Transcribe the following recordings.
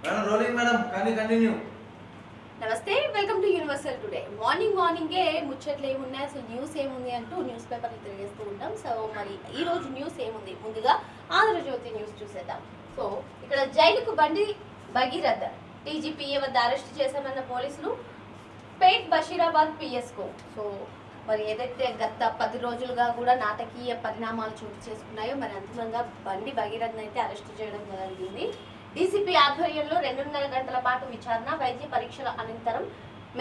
Rolling madam continue. నమస్తే, welcome to universal today. మార్నింగే ముచ్చట్లు ఏమున్నాయి, అసలు న్యూస్ ఏముంది అంటూ న్యూస్ పేపర్లు తిరిగేస్తూ ఉంటాం. సో మరి ఈ రోజు న్యూస్ ఏముంది, ముందుగా ఆంధ్రజ్యోతి న్యూస్ చూసేద్దాం. సో ఇక్కడ జైలుకు బండి భగీరథ, టీజీపీఏ వద్ద అరెస్ట్ చేశామన్న పోలీసులు, పేట్ బషీరాబాద్ పిఎస్కు. సో మరి ఏదైతే గత 10 రోజులుగా కూడా నాటకీయ పరిణామాలు చోటు చేసుకున్నాయో, మరి అంతిమంగా బండి భగీరథను అయితే అరెస్ట్ చేయడం జరిగింది. డీసీపీ ఆధ్వర్యంలో 2.5 గంటల పాటు విచారణ, వైద్య పరీక్షల అనంతరం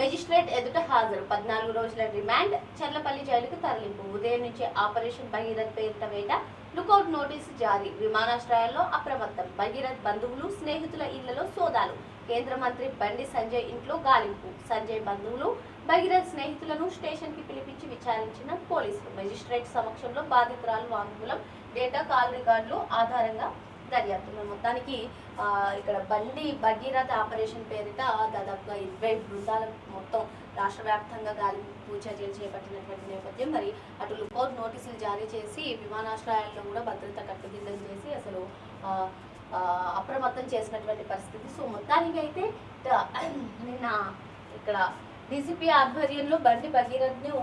మెజిస్ట్రేట్ ఎదుట హాజరు, 14 రోజుల రిమాండ్, చర్లపల్లి జైలుకు తరలింపు. ఉదయం నుంచి ఆపరేషన్ భగీరథ్ పేరిట వేట, లుకౌట్ నోటీసు జారీ, విమానాశ్రయాల్లో అప్రమత్తం, భగీరథ్ బంధువులు స్నేహితుల ఇళ్లలో సోదాలు, కేంద్ర మంత్రి బండి సంజయ్ ఇంట్లో గాలింపు, సంజయ్ బంధువులు భగీరథ్ స్నేహితులను స్టేషన్ కి పిలిపించి విచారించిన పోలీసులు. మెజిస్ట్రేట్ సమక్షంలో బాధితురాలు వాంగ్మూలం, డేటా, కాల్ రికార్డులు ఆధారంగా దర్యాప్తులు. మొత్తానికి ఇక్కడ బండి భగీరథ ఆపరేషన్ పేరిట దాదాపుగా 20 బృందాలు మొత్తం రాష్ట్ర వ్యాప్తంగా గాలింపు చర్యలు చేపట్టినటువంటి నేపథ్యం. మరి అటు లుకౌట్ నోటీసులు జారీ చేసి విమానాశ్రయాల్లో కూడా భద్రత కట్టుదిట్టం చేసి అసలు అప్రమత్తం చేసినటువంటి పరిస్థితి. సో మొత్తానికి అయితే నిన్న ఇక్కడ డీసీపీ ఆధ్వర్యంలో బండి భగీరథ్ను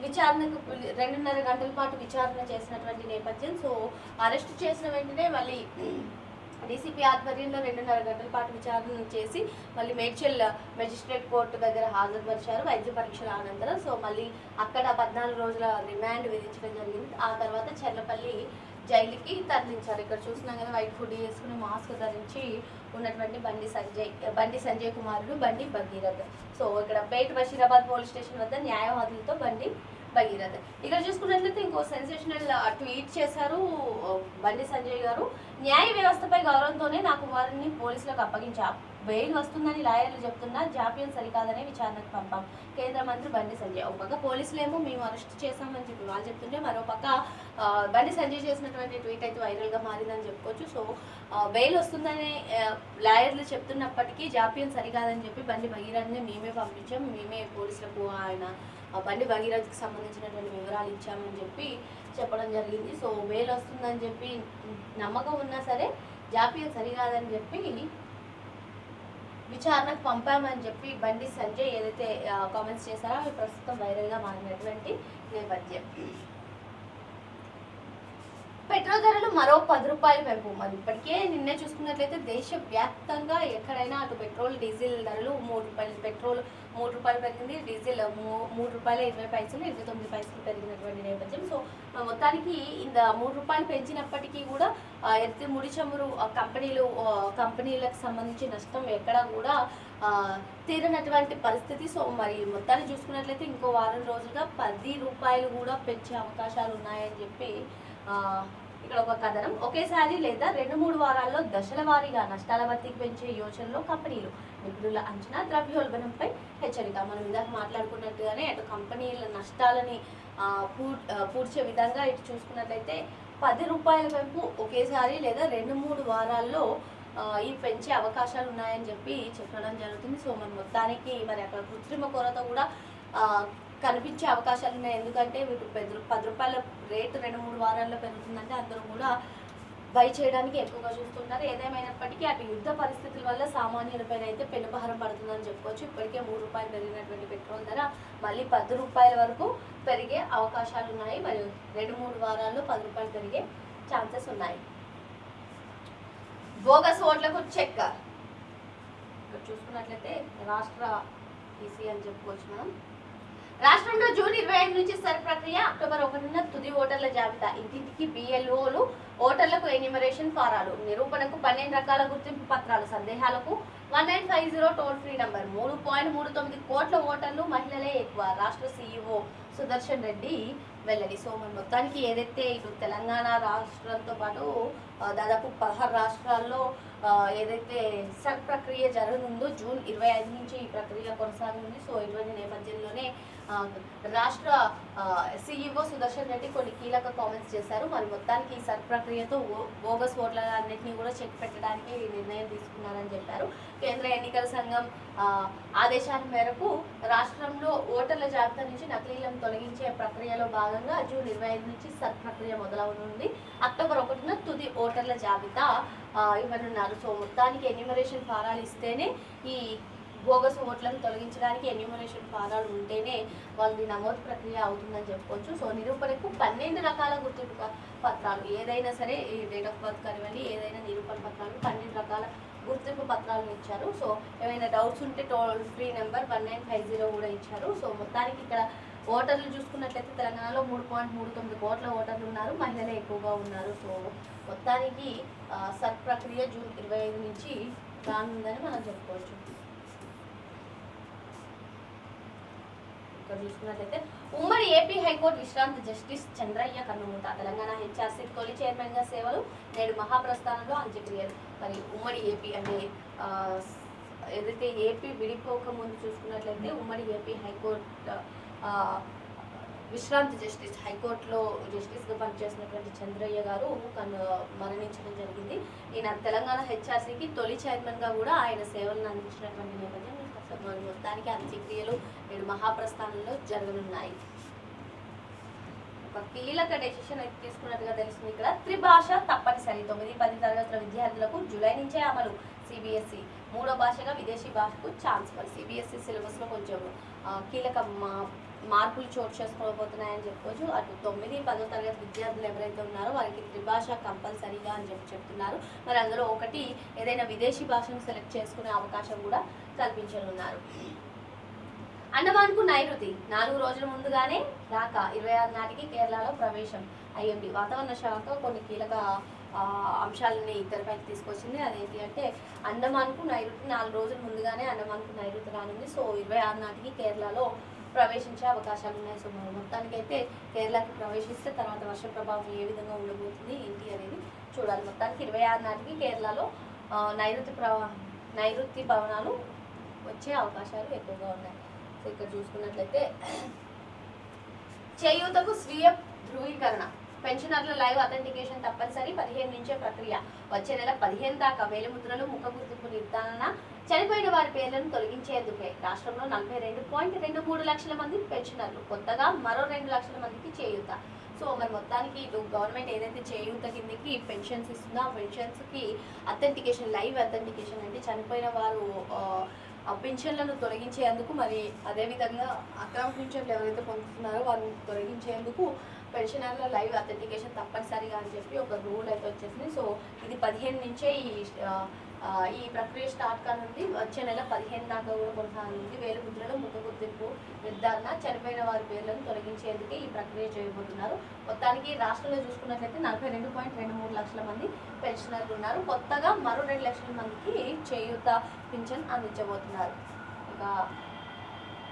విచారణకు 2.5 గంటల పాటు విచారణ చేసినటువంటి నేపథ్యం. సో అరెస్ట్ చేసిన వెంటనే మళ్ళీ డీసీపీ ఆధ్వర్యంలో 2.5 గంటల పాటు విచారణ చేసి మళ్ళీ మేడ్చల్ మెజిస్ట్రేట్ కోర్టు దగ్గర హాజరుపరిచారు వైద్య పరీక్షల అనంతరం. సో మళ్ళీ అక్కడ 14 రోజుల రిమాండ్ విధించడం జరిగింది. ఆ తర్వాత చర్లపల్లి జైలుకి తరలించారు. ఇక్కడ చూస్తున్నాం కదా, వైట్ హుడీ వేసుకుని మాస్క్ ధరించి ఉన్నటువంటి బండి సంజయ్ కుమారుడు బండి భగీరథ్. సో ఇక్కడ పేట్ బషీరాబాద్ పోలీస్ స్టేషన్ వద్ద న్యాయవాదులతో బండి భగీరథ్. ఇక్కడ చూసుకున్నట్లయితే ఇంకో సెన్సేషనల్ ట్వీట్ చేశారు బండి సంజయ్ గారు. న్యాయ వ్యవస్థపై గౌరవంతోనే నా కుమారుడిని పోలీసులకు అప్పగించా, బెయిల్ వస్తుందని లాయర్లు చెప్తున్నా జాప్యం సరికాదనే విచారణకు పంపాం, కేంద్ర మంత్రి బండి సంజయ్. ఒక పక్క పోలీసులేమో మేము అరెస్ట్ చేశామని చెప్పి వాళ్ళు చెప్తుంటే, మరో పక్క బండి సంజయ్ చేసినటువంటి ట్వీట్ అయితే వైరల్గా మారిందని చెప్పుకోవచ్చు. సో బెయిల్ వస్తుందని లాయర్లు చెప్తున్నప్పటికీ జాప్యం సరికాదని చెప్పి బండి భగీరథ్ని మేమే పంపించాం, మేమే పోలీసులకు ఆయన బండి భగీరథ్కి సంబంధించినటువంటి వివరాలు ఇచ్చామని చెప్పి చెప్పడం జరిగింది. సో బెయిల్ వస్తుందని చెప్పి నమ్మకం ఉన్నా సరే జాప్యం సరికాదని చెప్పి విచారణకు పంపామని చెప్పి బండి సంజయ్ ఏదైతే కామెంట్స్ చేశారో అవి ప్రస్తుతం వైరల్గా మారినటువంటి నేపథ్యం. పెట్రోల్ ధరలు మరో 10 రూపాయలు పెంపు. మరి ఇప్పటికే నిన్నే చూసుకున్నట్లయితే దేశవ్యాప్తంగా ఎక్కడైనా అటు పెట్రోల్ డీజిల్ ధరలు 3 రూపాయలు, పెట్రోల్ 3 రూపాయలు పెరిగింది, డీజిల్ 3 రూపాయల 20 పైసలు 29 పైసలు పెరిగినటువంటి నేపథ్యం. సో మొత్తానికి ఇంత 3 రూపాయలు పెంచినప్పటికీ కూడా ఎత్తి ముడి చమురు కంపెనీలకు సంబంధించి నష్టం ఎక్కడ కూడా తీరనటువంటి పరిస్థితి. సో మరి మొత్తాన్ని చూసుకున్నట్లయితే ఇంకో వారం రోజులుగా 10 రూపాయలు కూడా పెంచే అవకాశాలు ఉన్నాయని చెప్పి ఇక్కడ ఒక కథనం. ఒకేసారి లేదా 2-3 వారాల్లో దశల వారీగా నష్టాల భర్తీకి పెంచే యోచనలో కంపెనీలు, నిపుణుల అంచనా, ద్రవ్యోల్బణంపై హెచ్చరిక. మనం ఇందాక మాట్లాడుకున్నట్టుగానే అటు కంపెనీల నష్టాలని పూడ్చే విధంగా ఇటు చూసుకున్నట్లయితే 10 రూపాయల పెంపు ఒకేసారి లేదా 2-3 వారాల్లో ఈ పెంచే అవకాశాలు ఉన్నాయని చెప్పి చెప్పడం జరుగుతుంది. సో మన మొత్తానికి మరి అక్కడ కృత్రిమ కొరత కూడా కనిపించే అవకాశాలు ఉన్నాయి. ఎందుకంటే వీటి 10 రూపాయల రేటు 2-3 వారాల్లో పెరుగుతుందంటే అందరూ కూడా బై చేయడానికి ఎక్కువగా చూస్తుంటారు. ఏదేమైనప్పటికీ అటు యుద్ధ పరిస్థితుల వల్ల సామాన్యులపైన అయితే పెనుభారం పడుతుందని చెప్పుకోవచ్చు. ఇప్పటికే 3 రూపాయలు పెరిగినటువంటి పెట్రోల్ ధర మళ్ళీ 10 రూపాయల వరకు పెరిగే అవకాశాలు ఉన్నాయి. మరియు 2-3 వారాల్లో 10 రూపాయలు పెరిగే ఛాన్సెస్ ఉన్నాయి. బోగస్ ఓట్లకు చెక్. ఇక్కడ చూసుకున్నట్లయితే రాష్ట్ర ఈసీ అని చెప్పుకోవచ్చు మనం. రాష్ట్రంలో జూన్ 25 నుంచి సర్ ప్రక్రియ, అక్టోబర్ 1న తుది ఓటర్ల జాబితా. ఇంటింటికి బిఎల్ఓలు, ఓటర్లకు ఎన్యూమరేషన్ ఫారాలు, నిరూపణకు 12 రకాల గుర్తింపు పత్రాలు, సందేహాలకు 1950 టోల్ ఫ్రీ నంబర్. 3.39 కోట్ల ఓటర్లు మహిళలే ఎక్కువ, రాష్ట్ర సీఈఓ సుదర్శన్ రెడ్డి వెల్లడి. సో మన మొత్తానికి ఏదైతే ఇటు తెలంగాణ రాష్ట్రంతో పాటు దాదాపు 16 రాష్ట్రాల్లో ఏదైతే సర్ ప్రక్రియ జరగనుందో జూన్ 25 నుంచి ఈ ప్రక్రియ కొనసాగనుంది. సో ఇటువంటి నేపథ్యంలోనే రాష్ట్ర CEO సుదర్శన్ రెడ్డి కొన్ని కీలక కామెంట్స్ చేశారు. మరి మొత్తానికి ఈ సర్ ప్రక్రియతో బోగస్ ఓట్లన్నింటినీ కూడా చెక్ పెట్టడానికి ఈ నిర్ణయం తీసుకున్నారని చెప్పారు. కేంద్ర ఎన్నికల సంఘం ఆదేశాల మేరకు రాష్ట్రంలో ఓటర్ల జాబితా నుంచి నకిలీలను తొలగించే ప్రక్రియలో భాగంగా జూన్ 25 నుంచి సర్ ప్రక్రియ మొదలవుతుంది. అక్టోబర్ 1న తుది ఓటర్ల జాబితా ఇవ్వనున్నారు. సో మొత్తానికి ఎన్యూమరేషన్ ఫారాలు ఇస్తేనే ఈ బోగస్ ఓట్లను తొలగించడానికి ఎన్యూమరేషన్ ఫారాలు ఉంటేనే వాళ్ళది నమోదు ప్రక్రియ అవుతుందని చెప్పుకోవచ్చు. సో నిరూపణకు 12 రకాల గుర్తింపు పత్రాలు, ఏదైనా సరే ఈ డేట్ ఆఫ్ బర్త్ కానివ్వండి, ఏదైనా నిరూపణ పత్రాలు 12 రకాల గుర్తింపు పత్రాలను ఇచ్చారు. సో ఏమైనా డౌట్స్ ఉంటే టోల్ ఫ్రీ నెంబర్ 1950 కూడా ఇచ్చారు. సో మొత్తానికి ఇక్కడ ఓటర్లు చూసుకున్నట్లయితే తెలంగాణలో 3.39 కోట్ల ఓటర్లు ఉన్నారు, మహిళలే ఎక్కువగా ఉన్నారు. సో మొత్తానికి సర్ ప్రక్రియ జూన్ 25 నుంచి రానుందని మనం చెప్పుకోవచ్చు. ఇక్కడ చూసుకున్నట్లయితే ఉమ్మడి ఏపీ హైకోర్టు విశ్రాంత జస్టిస్ చంద్రయ్య కన్నుమూత. తెలంగాణ హెచ్ఆర్సీ తొలి చైర్మన్ గా సేవలు, నేడు మహాప్రస్థానంలో అంత్యక్రియలు. మరి ఉమ్మడి ఏపీ అంటే ఏదైతే ఏపీ విడిపోక ముందు చూసుకున్నట్లయితే ఉమ్మడి ఏపీ హైకోర్టు విశ్రాంతి జస్టిస్, హైకోర్టులో జస్టిస్గా పనిచేసినటువంటి చంద్రయ్య గారు మరణించడం జరిగింది. ఈయన తెలంగాణ హెచ్ఆర్సీకి తొలి చైర్మన్గా కూడా ఆయన సేవలను అందించినటువంటి నేపథ్యం మొత్తానికి అంత్యక్రియలు నేడు మహాప్రస్థానంలో జరగనున్నాయి. ఒక కీలక డెసిషన్ అయితే తీసుకున్నట్టుగా తెలుస్తుంది. ఇక్కడ త్రిభాష తప్పనిసరి. 9-10 తరగతుల విద్యార్థులకు జూలై నుంచే అమలు. CBSE మూడో భాషగా విదేశీ భాషకు ఛాన్స్. మరి CBSE సిలబస్లో కొంచెం కీలక మార్పులు చోటు చేసుకోబోతున్నాయని చెప్పుకోవచ్చు. అటు 9-10 తరగతి విద్యార్థులు ఎవరైతే ఉన్నారో వారికి త్రిభాష కంపల్సరీగా అని చెప్తున్నారు. మరి అందులో ఒకటి ఏదైనా విదేశీ భాషను సెలెక్ట్ చేసుకునే అవకాశం కూడా కల్పించనున్నారు. అండమాన్కు నైరుతి 4 రోజుల ముందుగానే రాక 26 నాటికి కేరళలో ప్రవేశం. IMD వాతావరణ శాఖ కొన్ని కీలక అంశాలని తెరపైకి తీసుకొచ్చింది. అదేంటి అంటే అండమాన్కు నైరుతి 4 రోజుల ముందుగానే అండమాన్కు నైరుతి రానుంది. సో 26 నాటికి కేరళలో ప్రవేశించే అవకాశాలు ఉన్నాయి. సో మొత్తానికైతే కేరళకి ప్రవేశిస్తే తర్వాత వర్ష ప్రభావం ఏ విధంగా ఉండబోతుంది ఏంటి అనేది చూడాలి. మొత్తానికి 26 నాటికి కేరళలో నైరుతి పవనాలు వచ్చే అవకాశాలు ఎక్కువగా ఉన్నాయి. సో ఇక్కడ చూసుకున్నట్లయితే చేయూతకు స్వీయ ధృవీకరణ, పెన్షనర్ల లైవ్ అథెంటికేషన్ తప్పనిసరి. 15 నుంచే ప్రక్రియ. వచ్చే నెల 15 దాకా వేలిముద్రలు, ముఖ గుర్తింపు నిర్ధారణ, చనిపోయిన వారి పేర్లను తొలగించేందుకే రాష్ట్రంలో 42.23 లక్షల మంది పెన్షనర్లు, కొత్తగా మరో 2 లక్షల మందికి చేయూత. సో మరి మొత్తానికి ఇటు గవర్నమెంట్ ఏదైతే చేయూత కిందకి పెన్షన్స్ ఇస్తుందో ఆ పెన్షన్స్కి అథెంటికేషన్, లైవ్ అథెంటికేషన్ అంటే చనిపోయిన వారు పెన్షన్లను తొలగించేందుకు, మరి అదేవిధంగా అక్రమ పెన్షన్లు ఎవరైతే పొందుతున్నారో వారిని తొలగించేందుకు పెన్షనర్ల లైవ్ అథెంటికేషన్ తప్పనిసరిగా అని చెప్పి ఒక రూల్ అయితే వచ్చేసింది. సో ఇది 15 నుంచే ఈ ప్రక్రియ స్టార్ట్ కానుంది. వచ్చే నెల 15 దాకా కూడా కొనసాగనుంది. వేలిముద్రలు, ముఖ గుర్తింపు నిర్ధారణ, చనిపోయిన వారి పేర్లను తొలగించేందుకే ఈ ప్రక్రియ చేయబోతున్నారు. మొత్తానికి రాష్ట్రంలో చూసుకున్నట్లయితే 42.23 లక్షల మంది పెన్షనర్లు ఉన్నారు. కొత్తగా మరో 2 లక్షల మందికి చేయూత పింఛన్ అందించబోతున్నారు. ఇక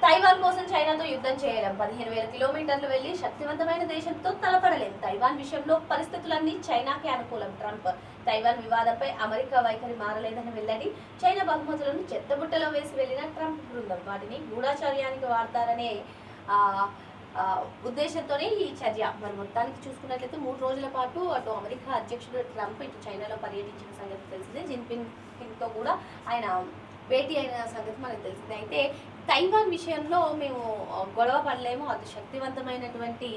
తైవాన్ కోసం చైనాతో యుద్ధం చేయడం. 15,000 కిలోమీటర్లు వెళ్లి శక్తివంతమైన దేశంతో తలపడలేం. తైవాన్ విషయంలో పరిస్థితులన్నీ చైనాకే అనుకూలం. ట్రంప్ తైవాన్ వివాదంపై అమెరికా వైఖరి మారలేదని వెల్లడి. చైనా బహుమతులను చెత్తబుట్టలో వేసి వెళ్లిన ట్రంప్ బృందం వాటిని గూఢాచార్యానికి వాడతారనే ఉద్దేశంతోనే ఈ చర్య. మరి మొత్తానికి చూసుకున్నట్లయితే 3 రోజుల పాటు అటు అమెరికా అధ్యక్షుడు ట్రంప్ ఇటు చైనాలో పర్యటించిన సంగతి తెలిసిందే. జిన్పింగ్తో కూడా ఆయన భేటీ అయిన సంగతి మనకు తెలిసింది. అయితే తైవాన్ విషయంలో మేము గొడవ పడలేము, అతి శక్తివంతమైనటువంటి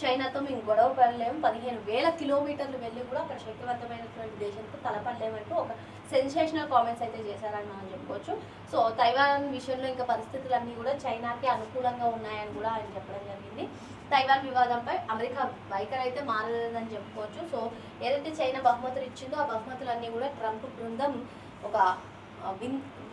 చైనాతో మేము గొడవ పడలేము, 15,000 కిలోమీటర్లు వెళ్ళి కూడా అక్కడ శక్తివంతమైనటువంటి దేశంతో తలపడలేమంటూ ఒక సెన్సేషనల్ కామెంట్స్ అయితే చేశారని మనం చెప్పుకోవచ్చు. సో తైవాన్ విషయంలో ఇంకా పరిస్థితులన్నీ కూడా చైనాకి అనుకూలంగా ఉన్నాయని కూడా ఆయన చెప్పడం జరిగింది. తైవాన్ వివాదంపై అమెరికా వైఖరి అయితే మారలేదని చెప్పుకోవచ్చు. సో ఏదైతే చైనా బహుమతులు ఇచ్చిందో ఆ బహుమతులన్నీ కూడా ట్రంప్ బృందం ఒక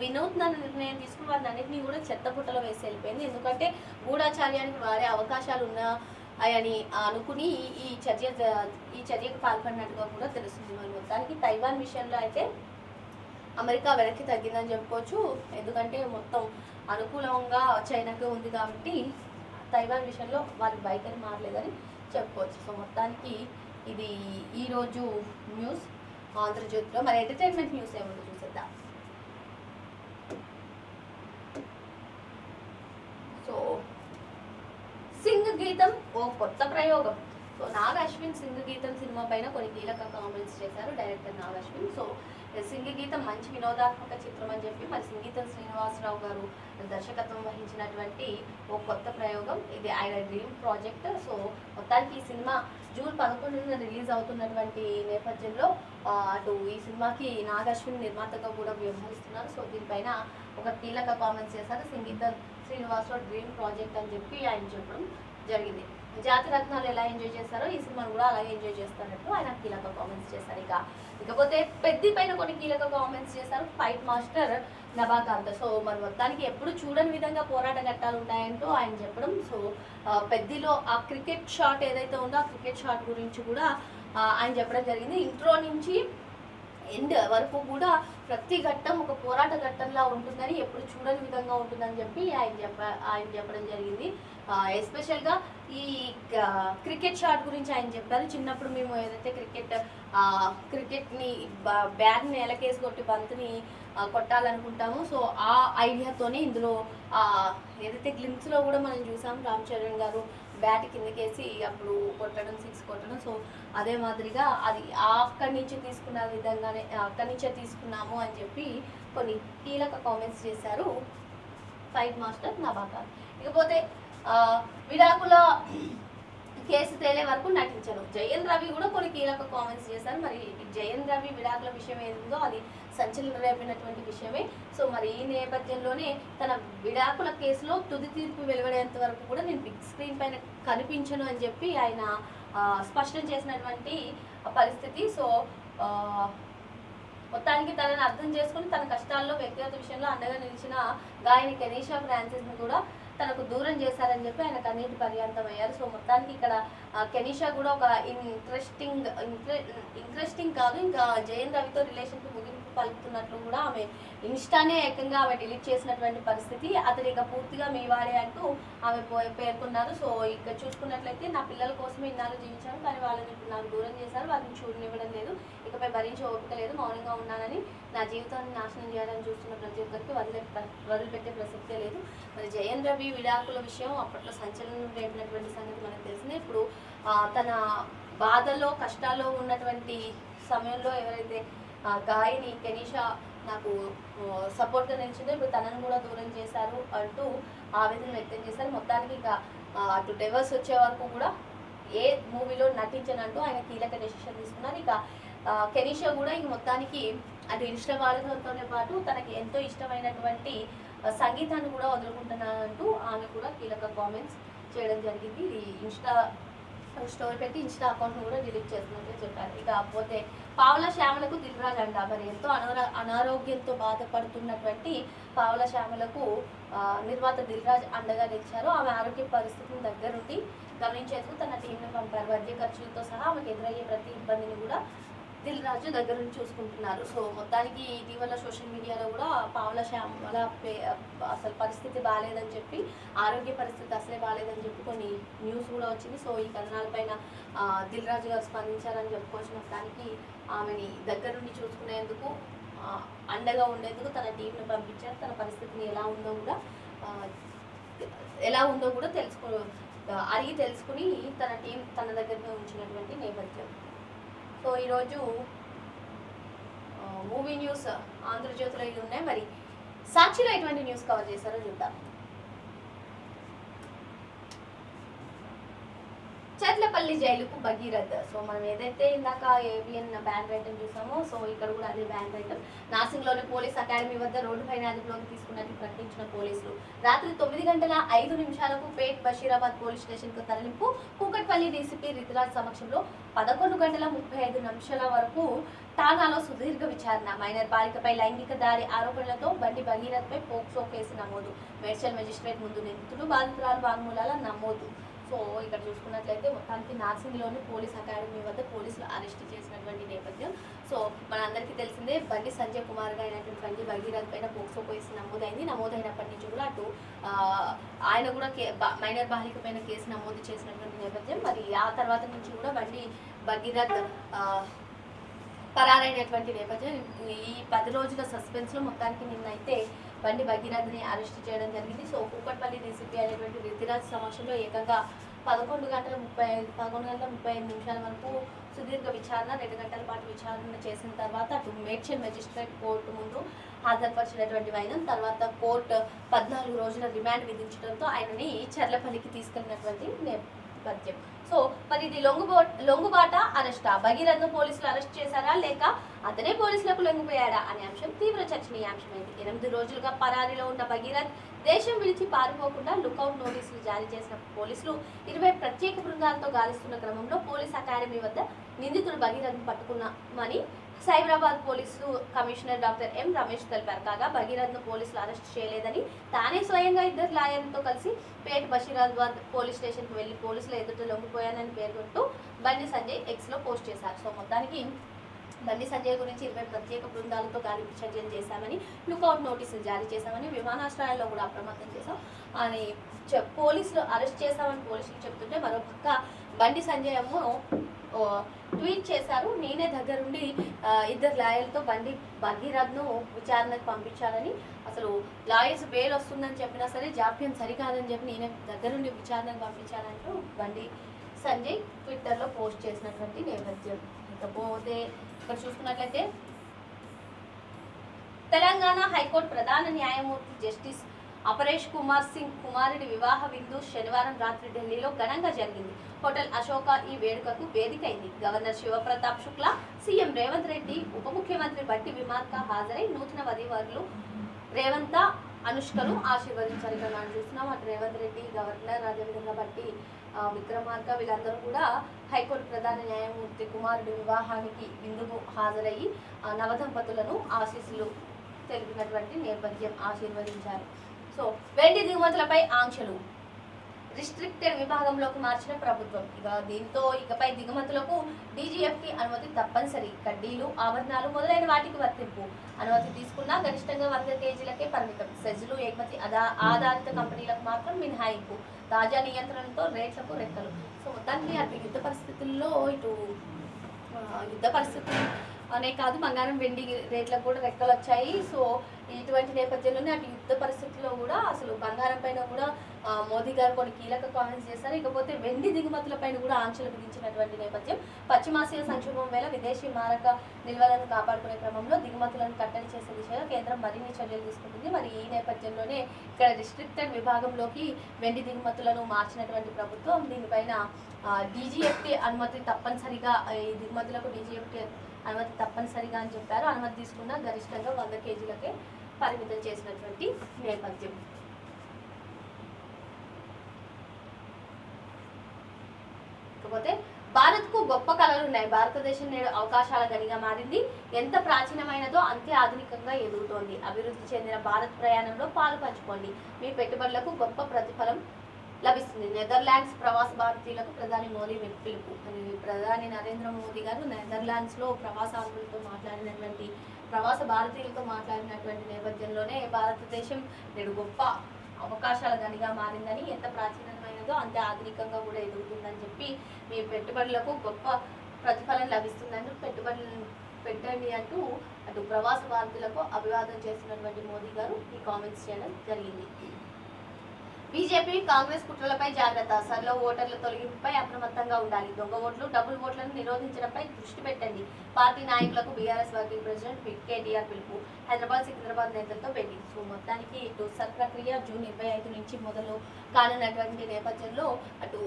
వినూత్న నిర్ణయం తీసుకుని వాటిని అన్నింటినీ కూడా చెత్తపుట్టలో వేసి వెళ్ళిపోయింది. ఎందుకంటే గూఢాచార్యానికి వాడే అవకాశాలు ఉన్నాయని అనుకుని ఈ చర్యకు పాల్పడినట్టుగా కూడా తెలుస్తుంది. మరి మొత్తానికి తైవాన్ విషయంలో అయితే అమెరికా వెనక్కి తగ్గిందని చెప్పుకోవచ్చు. ఎందుకంటే మొత్తం అనుకూలంగా చైనాకే ఉంది కాబట్టి తైవాన్ విషయంలో వారి వైఖరి మారలేదని చెప్పుకోవచ్చు. సో మొత్తానికి ఇది ఈరోజు న్యూస్ ఆంధ్రజ్యోతిలో. మరి ఎంటర్టైన్మెంట్ న్యూస్ ఏముందో చూసేద్దాం. సో గీతం ఓ కొత్త ప్రయోగం. సో నాగ్ అశ్విన్ సింగ్ గీతం సినిమా పైన కొన్ని కీలక కామెంట్స్ చేశారు డైరెక్టర్ నాగ్ అశ్విన్. సో సింగ్ గీతం మంచి వినోదాత్మక చిత్రం అని చెప్పి మరి సింగీతం శ్రీనివాసరావు గారు దర్శకత్వం వహించినటువంటి ఓ కొత్త ప్రయోగం, ఇది ఆయన డ్రీమ్ ప్రాజెక్ట్. సో మొత్తానికి ఈ సినిమా జూన్ 11న రిలీజ్ అవుతున్నటువంటి నేపథ్యంలో అటు ఈ సినిమాకి నాగ్ అశ్విన్ నిర్మాతగా కూడా వ్యవహరిస్తున్నారు. సో దీనిపైన ఒక కీలక కామెంట్స్ చేశారు. సింగీతం శ్రీనివాసరావు డ్రీమ్ ప్రాజెక్ట్ అని చెప్పి ఆయన చెప్పడం జరిగింది. జాతి రత్నాలు ఎలా ఎంజాయ్ చేస్తారో ఈ సినిమాను కూడా అలాగే ఎంజాయ్ చేస్తారంటూ ఆయన కీలక కామెంట్స్ చేశారు. ఇకపోతే పెద్ది పైన కొన్ని కీలక కామెంట్స్ చేశారు ఫైట్ మాస్టర్ నభాకాంత్. సో మరి మొత్తానికి ఎప్పుడు చూడని విధంగా పోరాట ఘట్టాలు ఉంటాయంటూ ఆయన చెప్పడం. సో పెద్దిలో ఆ క్రికెట్ షాట్ ఏదైతే ఉందో ఆ క్రికెట్ షాట్ గురించి కూడా ఆయన చెప్పడం జరిగింది. ఇంట్రో నుంచి ఎండ్ వరకు కూడా ప్రతి ఘట్టం ఒక పోరాట ఘట్టంలా ఉంటుందని, ఎప్పుడు చూడని విధంగా ఉంటుందని చెప్పి ఆయన చెప్పడం జరిగింది. ఎస్పెషల్గా ఈ క్రికెట్ షాట్ గురించి ఆయన చెప్పారు. చిన్నప్పుడు మేము ఏదైతే క్రికెట్ని బ్యాట్ని ఎలకేసి కొట్టి బంతిని కొట్టాలనుకుంటాము. సో ఆ ఐడియాతోనే ఇందులో ఏదైతే గ్లిమ్స్లో కూడా మనం చూసాం రామ్ చరణ్ గారు బ్యాట్ కిందకేసి అప్పుడు కొట్టడం, 6 కొట్టడం. సో అదే మాదిరిగా అది అక్కడి నుంచి తీసుకున్న విధంగానే అక్కడి నుంచే తీసుకున్నాము అని చెప్పి కొన్ని కీలక కామెంట్స్ చేశారు ఫైట్ మాస్టర్ నభాకాంత్. ఇకపోతే విడాకుల కేసు తేలే వరకు నటించను. జయన్ రవి కూడా కొన్ని కీలక కామెంట్స్ చేశారు. మరి జయన్ రవి విడాకుల విషయం ఏదో అది సంచలనం రేపినటువంటి విషయమే. సో మరి ఈ నేపథ్యంలోనే తన విడాకుల కేసులో తుది తీర్పు వెలువడేంత వరకు కూడా నేను బిగ్ స్క్రీన్ పైన కనిపించను అని చెప్పి ఆయన స్పష్టం చేసినటువంటి పరిస్థితి. సో మొత్తానికి తనని అర్థం చేసుకుని తన కష్టాల్లో వ్యక్తిగత విషయంలో అండగా నిలిచిన గాయని కెనీషా ఫ్రాన్సిస్ని కూడా తనకు దూరం చేశారని చెప్పి ఆయన కన్నీటి పర్యాంతం అయ్యారు. సో మొత్తానికి ఇక్కడ కెనీషా కూడా ఒక ఇంట్రెస్టింగ్ కాదు, ఇంకా జయన్ రవితో రిలేషన్కి ముగింపు పలుకుతున్నట్లు కూడా ఆమె ఇన్స్టానే ఏకంగా ఆమె డిలీట్ చేసినటువంటి పరిస్థితి. అతను ఇక పూర్తిగా మీ వాడే అంటూ ఆమె పేర్కొన్నారు. సో ఇక చూసుకున్నట్లయితే నా పిల్లల కోసమే ఇన్నాళ్ళు జీవించాను, కానీ వాళ్ళని ఇప్పుడు నాకు దూరం చేశారు, వాళ్ళని చూడనివ్వడం లేదు, ఇకపై భరించే ఓపిక లేదు, మౌనంగా ఉన్నానని, నా జీవితాన్ని నాశనం చేయాలని చూస్తున్న ప్రతి ఒక్కరికి వదిలిపెట్టే ప్రసక్తే లేదు. మరి జయన్ రవి విడాకుల విషయం అప్పట్లో సంచలనం రేపినటువంటి సంగతి మనకు తెలిసిందే. ఇప్పుడు తన బాధలో కష్టాల్లో ఉన్నటువంటి సమయంలో ఎవరైతే గాయని కెనీషా నాకు సపోర్ట్గా నిలిచిందో ఇప్పుడు తనను కూడా దూరం చేశారు అంటూ ఆవేదన వ్యక్తం చేశారు. మొత్తానికి ఇక అటు డైవర్స్ వచ్చే వరకు కూడా ఏ మూవీలో నటించనంటూ ఆయన కీలక డెసిషన్ తీసుకున్నారు. ఇక కెనీషా కూడా ఇంక మొత్తానికి అటు ఇన్స్టా వాడకంతోనే పాటు తనకి ఎంతో ఇష్టమైనటువంటి సంగీతాన్ని కూడా వదులుకుంటున్నానంటూ ఆమె కూడా కీలక కామెంట్స్ చేయడం జరిగింది. ఇన్స్టా స్టోరీ పెట్టి ఇన్స్టా అకౌంట్ను కూడా డిలీట్ చేస్తున్నట్టు చెప్పారు. ఇకపోతే పావల శ్యామలకు దిల్ రాజు అంట. మరి ఎంతో అనారోగ్యంతో బాధపడుతున్నటువంటి పావల శ్యామలకు నిర్మాత దిల్ రాజు అండగా నిలిచారు. ఆమె ఆరోగ్య పరిస్థితిని దగ్గరుండి గమనించేందుకు తన టీంను పంపారు. వైద్య ఖర్చులతో సహా ఆమెకు ఎదురయ్యే ప్రతి ఇబ్బందిని కూడా దిల్ రాజు దగ్గర నుంచి చూసుకుంటున్నారు. సో మొత్తానికి ఇటీవల సోషల్ మీడియాలో కూడా పావల శ్యామల అసలు పరిస్థితి బాగాలేదని చెప్పి, ఆరోగ్య పరిస్థితి అసలే బాగాలేదని చెప్పి కొన్ని న్యూస్ కూడా వచ్చింది. సో ఈ కథనాలపైన దిల్ రాజు గారు స్పందించారని చెప్పుకోవచ్చు. మొత్తానికి ఆమెని దగ్గర నుండి చూసుకునేందుకు, అండగా ఉండేందుకు తన టీంను పంపించారు. తన పరిస్థితిని ఎలా ఉందో కూడా అడిగి తెలుసుకుని తన టీం తన దగ్గరనే ఉంచినటువంటి నేపథ్యం. సో ఈరోజు మూవీ న్యూస్ ఆంధ్రజ్యోతిలో ఇవి ఉన్నాయి. మరి సాక్షిలో ఎటువంటి న్యూస్ కవర్ చేశారో చూద్దాం. చర్లపల్లి జైలుకు భగీరథ్. సో మనం ఏదైతే ఇందాక ఏబిఎన్ బ్యాన్ రైటం చూసామో, సో ఇక్కడ కూడా అదే బ్యాన్ రైటం. నాసింగ్లోని పోలీస్ అకాడమీ వద్ద రోడ్డు పైన అదుపులోకి తీసుకున్నట్టు ప్రకటించిన పోలీసులు రాత్రి 9:05 పేట్ బషీరాబాద్ పోలీస్ స్టేషన్కు తరలింపు. కూకట్పల్లి డీసీపీ రితిరాజ్ సమక్షంలో 11:35 వరకు ఠానాలో సుదీర్ఘ విచారణ. మైనర్ బాలికపై లైంగిక దాడి ఆరోపణలతో బండి భగీరథ్పై పోక్సో కేసు నమోదు. మేడ్చల్ మెజిస్ట్రేట్ ముందు నిందితులు, బాధితురాలు వాంగ్మూలాల నమోదు. సో ఇక్కడ చూసుకున్నట్లయితే మొత్తానికి నార్సింగ్లోని పోలీస్ అకాడమీ వద్ద పోలీసులు అరెస్ట్ చేసినటువంటి నేపథ్యం. సో మనందరికీ తెలిసిందే బండి సంజయ్ కుమార్గా అయినటువంటి బండి భగీరథ్ పైన పోక్సో కేసు నమోదైనప్పటి నుంచి కూడా అటు ఆయన కూడా మైనర్ బాలిక పైన కేసు నమోదు చేసినటువంటి నేపథ్యం. మరి ఆ తర్వాత నుంచి కూడా బండి భగీరథ్ పరారైనటువంటి నేపథ్యం. ఈ 10 రోజుల సస్పెన్స్లో మొత్తానికి నిన్నైతే బండి భగీరథ్ని అరెస్ట్ చేయడం జరిగింది. సో కూకట్పల్లి డీసీపీ అయినటువంటి రితిరాజ్ సమక్షంలో ఏకంగా 11 గంటల 35 నిమిషాల వరకు సుదీర్ఘ విచారణ 2 గంటల పాటు విచారణ చేసిన తర్వాత అటు మేడ్చల్ మెజిస్ట్రేట్ కోర్టు ముందు హాజరుపరిచినటువంటి వైనం తర్వాత కోర్టు 14 రోజుల రిమాండ్ విధించడంతో ఆయనని చర్లపల్లికి తీసుకెళ్లినటువంటి నేపథ్యం. సో మరి ఇది లొంగుబాట అరెస్టా, భగీరథను పోలీసులు అరెస్ట్ చేశారా లేక అతనే పోలీసులకు లొంగిపోయాడా అనే అంశం తీవ్ర చర్చనీయాంశమైంది. 8 రోజులుగా పరారీలో ఉన్న భగీరథ్ దేశం విడిచి పారిపోకుండా లుకౌట్ నోటీసులు జారీ చేసిన పోలీసులు 20 ప్రత్యేక బృందాలతో గాలిస్తున్న క్రమంలో పోలీస్ అకాడమీ వద్ద నిందితుడు భగీరథ్ను పట్టుకున్నామని Cyberabad police commissioner doctor M Ramesh తెలిపారు. కాగా భగీరథ్ను పోలీసులు అరెస్ట్ చేయలేదని తానే స్వయంగా 2 లాయర్లతో కలిసి పేట్ బషీరాబాద్ పోలీస్ స్టేషన్కు వెళ్లి పోలీసుల ఎదుట లొంగిపోయానని పేర్కొంటూ బండి సంజయ్ ఎక్స్ లో పోస్ట్ చేశారు. సో మొత్తానికి బండి సంజయ్ గురించి 20 ప్రత్యేక బృందాలతో గాలింపు చర్యలు చేశామని, లుకౌట్ నోటీసులు జారీ చేశామని, విమానాశ్రయాల్లో కూడా అప్రమత్తం చేశాం అని పోలీసులు అరెస్ట్ చేశామని పోలీసులు చెప్తుంటే మరోపక్క బండి సంజయ్ ఏమో ట్వీట్ చేశారు, నేనే దగ్గరుండి 2 లాయర్లతో భగీరథ్ను విచారణకు పంపించాలని, అసలు లాయర్స్ బెయిల్ వస్తుందని చెప్పినా సరే జాప్యం సరికాదని చెప్పి నేనే దగ్గరుండి విచారణకు పంపించానంటూ బండి సంజయ్ ట్విట్టర్లో పోస్ట్ చేసినటువంటి నేపథ్యం. ఇకపోతే ఇక్కడ చూసుకున్నట్లయితే తెలంగాణ హైకోర్టు ప్రధాన న్యాయమూర్తి జస్టిస్ అపరేష్ కుమార్ సింగ్ కుమారుడి వివాహ విందు శనివారం రాత్రి ఢిల్లీలో ఘనంగా జరిగింది. హోటల్ అశోక ఈ వేడుకకు వేదికైంది. గవర్నర్ శివప్రతాప్ శుక్లా, సీఎం రేవంత్ రెడ్డి, ఉప ముఖ్యమంత్రి బట్టి విమార్క హాజరై నూతన వధూవరులు రేవంత అనుష్కను ఆశీర్వదించారు. ఇక్కడ మనం చూస్తున్నాం అటు రేవంత్ రెడ్డి, గవర్నర్, అదేవిధంగా బట్టి విక్రమార్క వీళ్ళందరూ కూడా హైకోర్టు ప్రధాన న్యాయమూర్తి కుమారుడి వివాహానికి విందుకు హాజరయ్యి నవదంపతులను ఆశీస్సులు తెలిపినటువంటి నేపథ్యం, ఆశీర్వదించారు. సో వెండి దిగుమతులపై ఆంక్షలు రిస్ట్రిక్టెడ్ విభాగంలోకి మార్చిన ప్రభుత్వం. దీంతో ఇకపై దిగుమతులకు డీజీఎఫ్టీ అనుమతి తప్పనిసరి. కడ్డీలు, ఆభరణాలు మొదలైన వాటికి వర్తింపు. అనుమతి తీసుకున్నా గరిష్టంగా 100 కేజీలకే పరిమితం. సెజ్లు, ఎగుమతి ఆధారిత కంపెనీలకు మాత్రం మినహాయింపు. తాజా నియంత్రణతో రేట్లకు రెక్కలు. సో మొత్తానికి అటు యుద్ధ పరిస్థితుల్లో అనే కాదు బంగారం వెండి రేట్లకు కూడా రెక్కలు వచ్చాయి. సో ఇటువంటి నేపథ్యంలోనే అటు యుద్ధ పరిస్థితుల్లో కూడా అసలు బంగారం పైన కూడా మోదీ గారు కొన్ని కీలక కామెంట్స్ చేశారు. ఇకపోతే వెండి దిగుమతుల పైన కూడా ఆంక్షలు విధించినటువంటి నేపథ్యం. పశ్చిమాసియా సంక్షోభం వేళ విదేశీ మారక నిల్వలను కాపాడుకునే క్రమంలో దిగుమతులను కట్టడి చేసే దిశగా కేంద్రం మరిన్ని చర్యలు తీసుకుంటుంది. మరి ఈ నేపథ్యంలోనే ఇక్కడ రిస్ట్రిక్టెడ్ విభాగంలోకి వెండి దిగుమతులను మార్చినటువంటి ప్రభుత్వం. దీనిపైన డీజీఎఫ్టీ అనుమతి తప్పనిసరిగా, ఈ దిగుమతులకు డీజీఎఫ్టీ అనుమతి తప్పనిసరిగా అని చెప్పారు. అనుమతి తీసుకున్న గరిష్టంగా 100 కేజీలకే పరిమితం చేసినటువంటి నేపథ్యం. ఇకపోతే భారత్కు గొప్ప కళలు ఉన్నాయి. భారతదేశం నేడు అవకాశాల గనిగా మారింది. ఎంత ప్రాచీనమైనదో అంతే ఆధునికంగా ఎదుగుతోంది. అభివృద్ధి చెందిన భారత్ ప్రయాణంలో పాలు పంచుకోండి. మీ పెట్టుబడులకు గొప్ప ప్రతిఫలం లభిస్తుంది. నెదర్లాండ్స్ ప్రవాస భారతీయులకు ప్రధాని మోదీ పిలుపు. ప్రధాని నరేంద్ర మోదీ గారు నెదర్లాండ్స్లో ప్రవాస భారతీయులతో మాట్లాడినటువంటి నేపథ్యంలోనే భారతదేశం నేడు గొప్ప అవకాశాల గనిగా మారిందని, ఎంత ప్రాచీనమైనదో అంతే ఆధునికంగా కూడా ఎదుగుతుందని చెప్పి, మీ పెట్టుబడులకు గొప్ప ప్రతిఫలం లభిస్తుందని పెట్టుబడులను పెట్టండి అంటూ అటు ప్రవాస భారతీయులకు అభివాదం చేసినటువంటి మోదీ గారు ఈ కామెంట్స్ చేయడం జరిగింది. బీజేపీ కాంగ్రెస్ కుట్రలపై జాగ్రత్త. సర్లో ఓటర్ల తొలగింపుపై అప్రమత్తంగా ఉండాలి. దొంగ ఓట్లు, డబుల్ ఓట్లను నిరోధించడంపై దృష్టి పెట్టండి. పార్టీ నాయకులకు బీఆర్ఎస్ వర్కింగ్ ప్రెసిడెంట్ కేటీఆర్ పిలుపు. హైదరాబాద్, సికింద్రాబాద్ నేతలతో భేటీ. సో మొత్తానికి ఇటు సర్ ప్రక్రియ జూన్ 25 నుంచి మొదలు కానున్నటువంటి నేపథ్యంలో అటు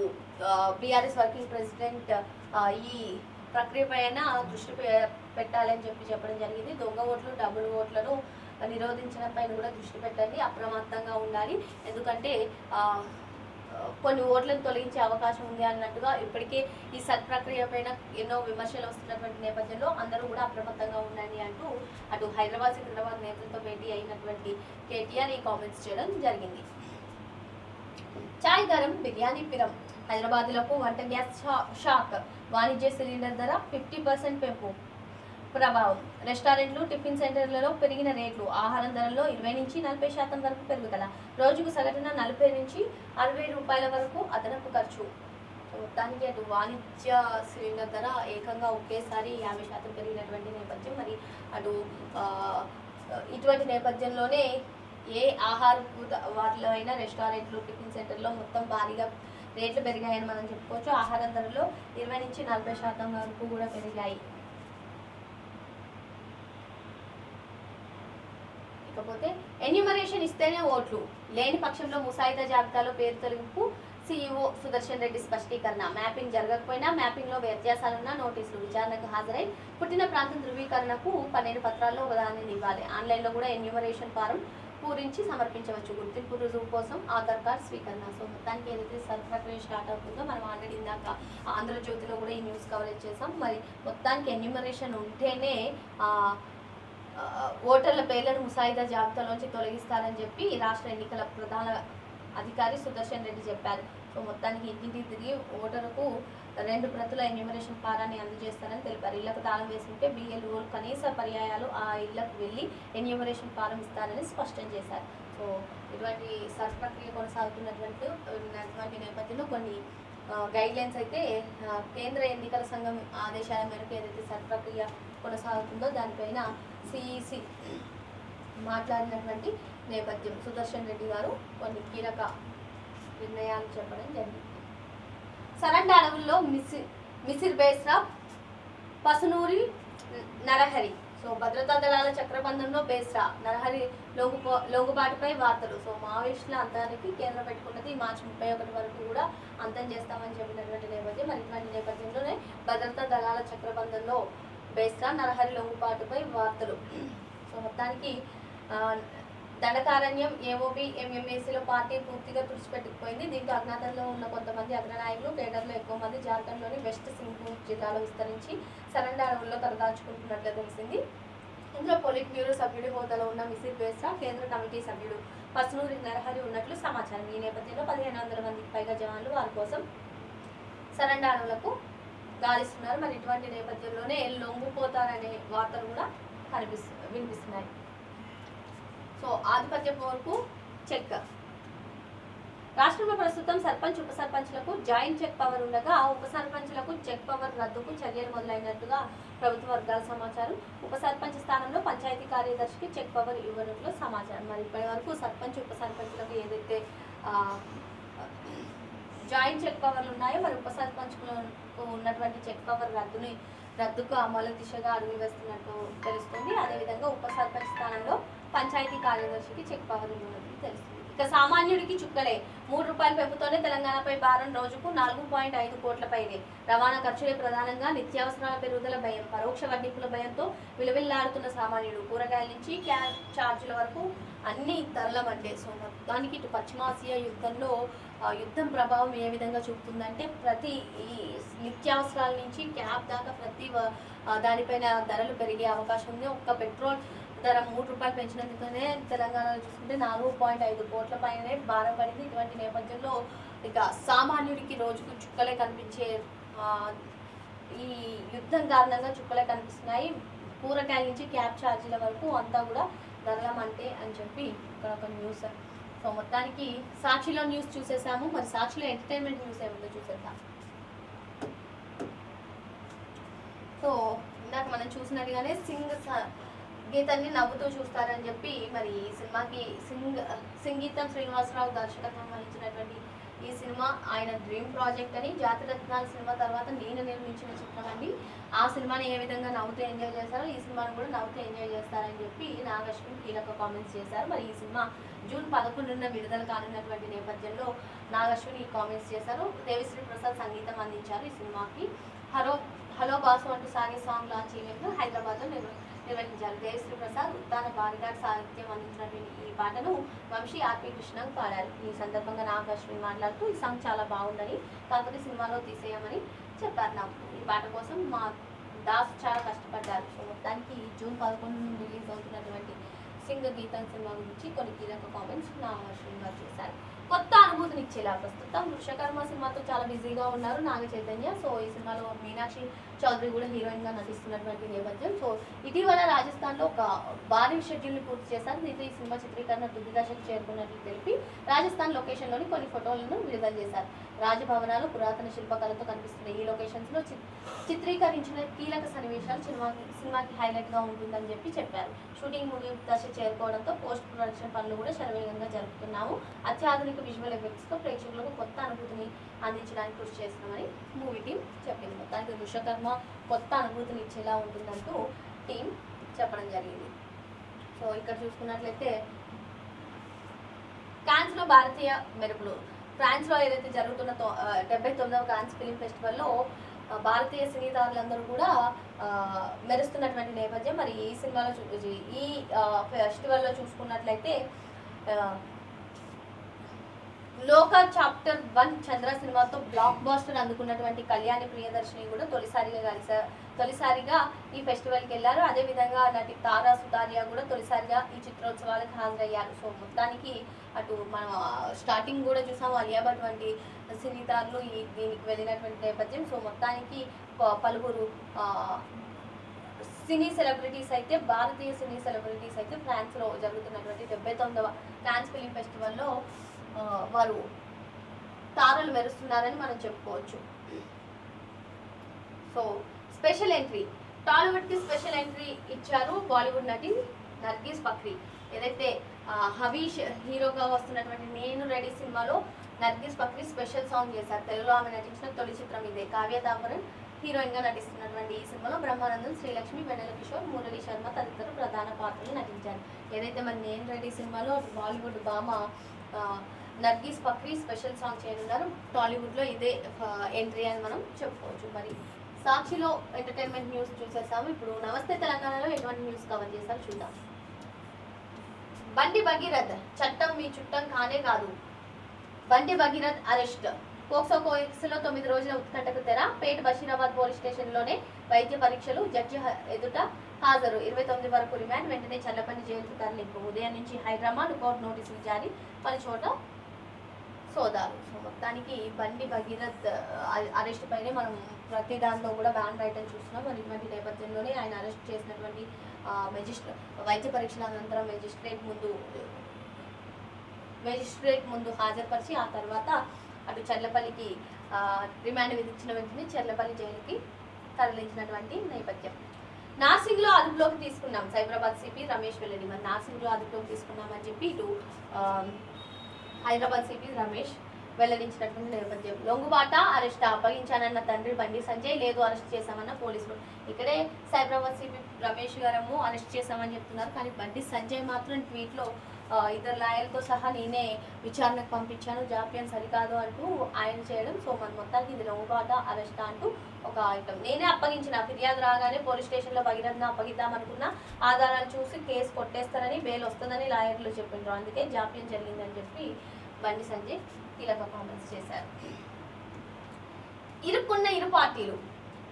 బీఆర్ఎస్ వర్కింగ్ ప్రెసిడెంట్ ఈ ప్రక్రియ పైన దృష్టి పెట్టాలని చెప్పడం జరిగింది. దొంగ ఓట్లు, డబుల్ ఓట్లను నిరోధించడం పైన కూడా దృష్టి పెట్టండి, అప్రమత్తంగా ఉండాలి. ఎందుకంటే కొన్ని ఓట్లను తొలగించే అవకాశం ఉంది అన్నట్టుగా ఇప్పటికే ఈ సత్ ప్రక్రియ పైన ఎన్నో విమర్శలు వస్తున్నటువంటి నేపథ్యంలో అందరూ కూడా అప్రమత్తంగా ఉండండి అంటూ అటు హైదరాబాద్, సికింద్రాబాద్ నేతలతో భేటీ అయినటువంటి కేటీఆర్ ఈ కామెంట్స్ చేయడం జరిగింది. చాయ్ గరం, బిర్యానీ పిరం. హైదరాబాద్లకు వంట గ్యాస్ షాక్. వాణిజ్య సిలిండర్ ధర 50% పెంపు ప్రభావం. రెస్టారెంట్లు, టిఫిన్ సెంటర్లలో పెరిగిన రేట్లు. ఆహారం ధరల్లో 20 నుంచి 40% వరకు పెరుగుదల. రోజుకు సగటున 40 నుంచి 60 రూపాయల వరకు అదనపు ఖర్చు. మొత్తానికి అటు వాణిజ్య సిలిండర్ ధర ఏకంగా ఒకేసారి 50% పెరిగినటువంటి నేపథ్యం. మరి అటు ఇటువంటి నేపథ్యంలోనే ఏ ఆహార వాటిలో అయినా రెస్టారెంట్లు, టిఫిన్ సెంటర్లో మొత్తం భారీగా రేట్లు పెరిగాయని మనం చెప్పుకోవచ్చు. ఆహార ధరలు 20 నుంచి 40% వరకు కూడా పెరిగాయి. ఇకపోతే ఎన్యూమరేషన్ ఇస్తేనే ఓట్లు, లేని పక్షంలో ముసాయిదా జాబితాలో పేరు తొలగింపు, సీఈఓ సుదర్శన్ రెడ్డి స్పష్టీకరణ. మ్యాపింగ్ జరగకపోయినా మ్యాపింగ్లో వ్యత్యాసాలున్న నోటీసులు, విచారణకు హాజరై పుట్టిన ప్రాంతం ధృవీకరణకు 12 పత్రాల్లో ఒకదానిని ఇవ్వాలి. ఆన్లైన్లో కూడా ఎన్యూమరేషన్ ఫారం పూరించి సమర్పించవచ్చు. గుర్తింపు రుజువు కోసం ఆధార్ కార్డ్ స్వీకరణ. సో మొత్తానికి ఏదైతే ప్రక్రియ స్టార్ట్ అవుతుందో, మనం ఆల్రెడీ ఇందాక ఆంధ్రజ్యోతిలో కూడా ఈ న్యూస్ కవరేజ్ చేసాం. మరి మొత్తానికి ఎన్యూమరేషన్ ఉంటేనే ఓటర్ల పేర్లను ముసాయిదా జాబితాలోంచి తొలగిస్తారని చెప్పి రాష్ట్ర ఎన్నికల ప్రధాన అధికారి సుదర్శన్ రెడ్డి చెప్పారు. సో మొత్తానికి ఇంటింటికి తిరిగి ఓటరుకు 2 ప్రతుల ఎన్యూమరేషన్ ఫారాన్ని అందజేస్తారని తెలిపారు. ఇళ్లకు తాళం వేసుకుంటే BLO కనీస పర్యాయాలు ఆ ఇళ్లకు వెళ్ళి ఎన్యూమరేషన్ ఫారం ఇస్తారని స్పష్టం చేశారు. సో ఇటువంటి సర్చ్ ప్రక్రియ కొనసాగుతున్నటువంటి నేపథ్యంలో కొన్ని గైడ్లైన్స్ అయితే కేంద్ర ఎన్నికల సంఘం ఆదేశాల మేరకు ఏదైతే సర్చ్ ప్రక్రియ కొనసాగుతుందో దానిపైన CEC మాట్లాడినటువంటి నేపథ్యం సుదర్శన్ రెడ్డి గారు కొన్ని కీలక నిర్ణయాలు చెప్పడం జరిగింది. సరండ అడవుల్లో మిసిర్ బేస్రా, పసునూరి నరహరి. సో భద్రతా దళాల చక్రబంధంలో బేస్రా, నరహరి లొంగుబాటుపై వార్తలు. సో మావోయిస్టుల అంతానికి కేంద్రం పెట్టుకున్నది మార్చి 31 వరకు కూడా అంతం చేస్తామని చెప్పినటువంటి నేపథ్యం. మరి ఇటువంటి నేపథ్యంలోనే భద్రతా దళాల చక్రబంధంలో బేస్రా, నరహరి లొంగుబాటుపై వార్తలు. సో మొత్తానికి దండకారణ్యం AOB MMACలో పార్టీ పూర్తిగా తుడిచిపెట్టుకుపోయింది. దీంతో అజ్ఞాతంలో ఉన్న కొంతమంది అగ్రనాయకులు, కేడర్లు ఎక్కువ మంది జార్ఖండ్లోని వెస్ట్ సింగ్పూర్ జిల్లాలో విస్తరించి సరండ అడవుల్లో తలదాచుకుంటున్నట్లు తెలిసింది. ఇందులో పొలిట్ బ్యూరో సభ్యుడి హోదాలో ఉన్న మిసిర్ బేస్రా, కేంద్ర కమిటీ సభ్యుడు పసునూరి నరహరి ఉన్నట్లు సమాచారం. ఈ నేపథ్యంలో 1500 మందికి పైగా జవాన్లు వారి కోసం సరండ అడవులకు గాలిస్తున్నారు. మరి ఇటువంటి నేపథ్యంలోనే లొంగిపోతారనే వార్తలు కూడా వినిపిస్తున్నాయి. సో ఆధిపత్య పోరుకు చెక్. రాష్ట్రంలో ప్రస్తుతం సర్పంచ్, ఉప సర్పంచ్లకు జాయింట్ చెక్ పవర్ ఉండగా ఉప సర్పంచ్లకు చెక్ పవర్ రద్దుకు చర్యలు మొదలైనట్టుగా ప్రభుత్వ వర్గాల సమాచారం. ఉప సర్పంచ్ స్థానంలో పంచాయతీ కార్యదర్శికి చెక్ పవర్ ఇవ్వనున్నట్లు సమాచారం. మరి ఇప్పటి వరకు సర్పంచ్, ఉప సర్పంచ్లకు ఏదైతే జాయింట్ చెక్ పవర్లు ఉన్నాయో, మరి ఉప సర్పంచ్లకు ఉన్నటువంటి చెక్ పవర్ రద్దుకు అమలు దిశగా అడుగులు వేస్తున్నట్టు తెలుస్తుంది. అదేవిధంగా ఉప సర్పంచ్ స్థానంలో పంచాయతీ కార్యదర్శికి చెక్ పవర్ ఇవ్వనున్నట్టు తెలుస్తుంది. ఇక సామాన్యుడికి చుక్కలే. ₹3 పెంపుతోనే తెలంగాణపై భారం రోజుకు 4.5 కోట్ల పైనే. రవాణా ఖర్చులే ప్రధానంగా నిత్యావసరాల పెరుగుదల భయం, పరోక్ష వడ్డీపుల భయంతో విలువిల్లాడుతున్న సామాన్యుడు. కూరగాయల నుంచి క్యాష్ ఛార్జీల వరకు అన్ని ధరల మండే. సో మొత్తానికి ఇటు పశ్చిమాసియా యుద్ధం ప్రభావం ఏ విధంగా చూపుతుందంటే ప్రతి ఈ నిత్యావసరాల నుంచి క్యాబ్ దాకా ప్రతి దానిపైన ధరలు పెరిగే అవకాశం ఉంది. ఒక్క పెట్రోల్ ధర ₹3 పెంచినందుకనే తెలంగాణలో చూసుకుంటే 4.5 కోట్ల పైనే భారం పడింది. ఇటువంటి నేపథ్యంలో ఇక సామాన్యుడికి రోజుకు చుక్కలే కనిపించే ఈ యుద్ధం కారణంగా చుక్కలే కనిపిస్తున్నాయి. కూరగాయల నుంచి క్యాబ్ ఛార్జీల వరకు అంతా కూడా ధరలమంటే అని చెప్పి ఇక్కడ ఒక న్యూస్. సో మొత్తానికి సాక్షిలో న్యూస్ చూసేసాము. మరి సాక్షిలో ఎంటర్టైన్మెంట్ న్యూస్ ఏమిటో చూసేద్దాం. సో ఇందాక మనం చూసినట్టుగానే గీతాన్ని నవ్వుతూ చూస్తారని చెప్పి మరి ఈ సినిమాకి సంగీతం శ్రీనివాసరావు దర్శకత్వం వహించినటువంటి ఈ సినిమా ఆయన డ్రీమ్ ప్రాజెక్ట్ అని. జాతిరత్నాల సినిమా తర్వాత నేను నిర్మించిన చిత్రం అండి. ఆ సినిమాని ఏ విధంగా నవ్వుతూ ఎంజాయ్ చేస్తారో ఈ సినిమాని కూడా నవ్వుతూ ఎంజాయ్ చేస్తారని చెప్పి నాగశ్విన్ కీలక కామెంట్స్ చేశారు. మరి ఈ సినిమా జూన్ 11న విడుదల కానున్నటువంటి నేపథ్యంలో నాగశ్విన్ ఈ కామెంట్స్ చేశారు. దేవిశ్రీ ప్రసాద్ సంగీతం అందించారు ఈ సినిమాకి. హలో బాసు అంటూ సాగే సాంగ్ లాంచ్ ఈవెంట్ హైదరాబాద్లో నిర్వహించారు. దేవిశ్రీ ప్రసాద్, ఉత్తాన భారీగారి సాహిత్యం అందించినటువంటి ఈ పాటను వంశీ ఆర్పి కృష్ణకు పాడారు. ఈ సందర్భంగా నాగశ్విన్ మాట్లాడుతూ ఈ సాంగ్ చాలా బాగుందని, కాకపోతే సినిమాలో తీసేయమని చెప్పారు. నాకు ఈ పాట కోసం మా దాస్ చాలా కష్టపడ్డారు. సో మొత్తానికి జూన్ 11 రిలీజ్ అవుతున్నటువంటి గీతం సినిమా గురించి కొన్ని కీలక కామెంట్స్ నాగశ్విన్ గారు చేశారు. కొత్త అనుభూతినిచ్చేలా ప్రస్తుతం వృషకర్మ సినిమాతో చాలా బిజీగా ఉన్నారు నాగ చైతన్య. సో ఈ సినిమాలో మీనాక్షి చౌదరి కూడా హీరోయిన్ గా నటిస్తున్నటువంటి నేపథ్యం. సో ఇటీవల రాజస్థాన్లో ఒక భారీ షెడ్యూల్ని పూర్తి చేశారు. దీంతో ఈ సినిమా చిత్రీకరణ తుది దశకు చేరుకున్నట్లు తెలిపి రాజస్థాన్ లొకేషన్లోని కొన్ని ఫోటోలను విడుదల చేశారు. రాజభవనాలు పురాతన శిల్పకళతో కనిపిస్తున్న ఈ లొకేషన్స్లో చిత్రీకరించిన కీలక సన్నివేశాలు సినిమాకి హైలైట్గా ఉంటుందని చెప్పారు. షూటింగ్ ముగింపు దశ చేరుకోవడంతో పోస్ట్ ప్రొడక్షన్ పనులు కూడా శరవేగంగా జరుపుతున్నాము. అత్యాధునిక విజువల్ ఎఫెక్ట్స్తో ప్రేక్షకులకు కొత్త అనుభూతిని అందించడానికి కృషి చేస్తున్నామని మూవీ టీం చెప్పింది. మొత్తానికి విశ్వకర్మ కొత్త అనుభూతిని ఇచ్చేలా ఉంటుందంటూ టీం చెప్పడం జరిగింది. సో ఇక్కడ చూసుకున్నట్లయితే కాన్స్లో భారతీయ మెరుపులు. ఫ్రాన్స్లో ఏదైతే జరుగుతున్న 79వ కాన్స్ ఫిలిం ఫెస్టివల్లో భారతీయ సినీతారులందరూ కూడా మెరుస్తున్నటువంటి నేపథ్యం. మరి ఈ సినిమాలో ఈ ఫెస్టివల్లో చూసుకున్నట్లయితే లోక చాప్టర్ 1 చంద్ర సినిమాతో బ్లాక్ బాస్టర్ అందుకున్నటువంటి కళ్యాణి ప్రియదర్శిని కూడా తొలిసారిగా ఈ ఫెస్టివల్కి వెళ్ళారు. అదేవిధంగా నటి తారా సుతారియా కూడా తొలిసారిగా ఈ చిత్రోత్సవాలకు హాజరయ్యారు. సో మొత్తానికి అటు మనం స్టార్టింగ్ కూడా చూసాము, అలియా భట్ వంటి సినీతారులు దీనికి వెళ్ళినటువంటి నేపథ్యం. సో మొత్తానికి పలువురు సినీ సెలబ్రిటీస్ అయితే, భారతీయ సినీ సెలబ్రిటీస్ అయితే ఫ్రాన్స్లో జరుగుతున్నటువంటి 79వ కాన్స్ ఫిలిం ఫెస్టివల్లో వారు తారలు మెరుస్తున్నారని మనం చెప్పుకోవచ్చు. సో స్పెషల్ ఎంట్రీ, టాలీవుడ్కి స్పెషల్ ఎంట్రీ ఇచ్చారు బాలీవుడ్ నటి నర్గీస్ ఫక్రీ. ఏదైతే హవీష్ హీరోగా వస్తున్నటువంటి నేను రెడీ సినిమాలో నర్గీస్ ఫక్రీ స్పెషల్ సాంగ్ చేశారు. తెలుగులో ఆమె నటించిన తొలి చిత్రం ఇదే. కావ్య దామరన్ హీరోయిన్గా నటిస్తున్నటువంటి ఈ సినిమాలో బ్రహ్మానందం, శ్రీలక్ష్మి, వెన్నెల కిషోర్, మురళీ శర్మ తదితరులు ప్రధాన పాత్రలు నటించారు. ఏదైతే మన నేను రెడీ సినిమాలో బాలీవుడ్ భామ నర్గీస్ ఫక్రీ స్పెషల్ సాంగ్ చేయనున్నారు. టాలీవుడ్లో ఇదే ఎంట్రీ అని మనం చెప్పుకోవచ్చు. మరి సాక్షిలో ఎంటర్టైన్మెంట్ న్యూస్ చూసేసాము. ఇప్పుడు నమస్తే తెలంగాణలో ఎటువంటి న్యూస్ కవర్ చేశారు చూద్దాం. బండి భగీరథ్ చట్టం మీ చుట్టం కానే కాదు. బండి భగీరథ్ అరెస్ట్. పోక్సో కేసులో 9 రోజుల ఉత్కంఠకు తెర. పేట బషీరాబాద్ పోలీస్ స్టేషన్లోనే వైద్య పరీక్షలు, జడ్జి ఎదుట హాజరు. 29 వరకు రిమాండ్. వెంటనే చల్లపల్లి జైలుకు తరలింపు. ఉదయం నుంచి హైదరాబాద్ కోర్టు నోటీసులు జారీ, పలు చోట సోదాలు. సో మొత్తానికి బండి భగీరథ్ అరెస్ట్ పైనే మనం ప్రతి దానిలో కూడా బ్యాన్ రైట్ చూస్తున్నాం. మరి ఇటువంటి నేపథ్యంలోనే ఆయన అరెస్ట్ చేసినటువంటి వైద్య పరీక్షల అనంతరం మెజిస్ట్రేట్ ముందు హాజరుపరిచి ఆ తర్వాత అటు చర్లపల్లికి రిమాండ్ విధించిన వెంటనే చర్లపల్లి జైలుకి తరలించినటువంటి నేపథ్యం. నార్సింగ్లో అదుపులోకి తీసుకున్నాం. సైబరాబాద్ సిపి రమేష్ వెల్లడి. మరి నార్సింగ్లో అదుపులోకి తీసుకున్నామని చెప్పి ఇటు హైదరాబాద్ సిపి రమేష్ వెల్లడించినటువంటి నేపథ్యం. లొంగుబాట అరెస్ట్. అప్పగించానన్న తండ్రి బండి సంజయ్, లేదు అరెస్ట్ చేశామన్న పోలీసులు. ఇక్కడే సైబరాబాద్ సిపి రమేష్ గారేమో అరెస్ట్ చేశామని చెప్తున్నారు. కానీ బండి సంజయ్ మాత్రం ట్వీట్లో ఇద్దరు లాయర్లతో సహా నేనే విచారణకు పంపించాను, జాప్యం సరికాదు అంటూ ఆయన చేయడం. సో మన మొత్తానికి ఇది లొంగుబాట అరెస్ట్ అంటూ ఒక ఐటమ్. నేనే అప్పగించిన, ఫిర్యాదు రాగానే పోలీస్ స్టేషన్లో భగీరథను అప్పగిద్దామనుకున్న, ఆధారాలు చూసి కేసు కొట్టేస్తారని, బెయిల్ వస్తుందని లాయర్లు చెప్పిండ్రు. అందుకే జాప్యం జరిగిందని చెప్పి బండి సంజయ్ కీలక కామెంట్స్ చేశారు. ఇరుక్కున్న ఇరు పార్టీలు.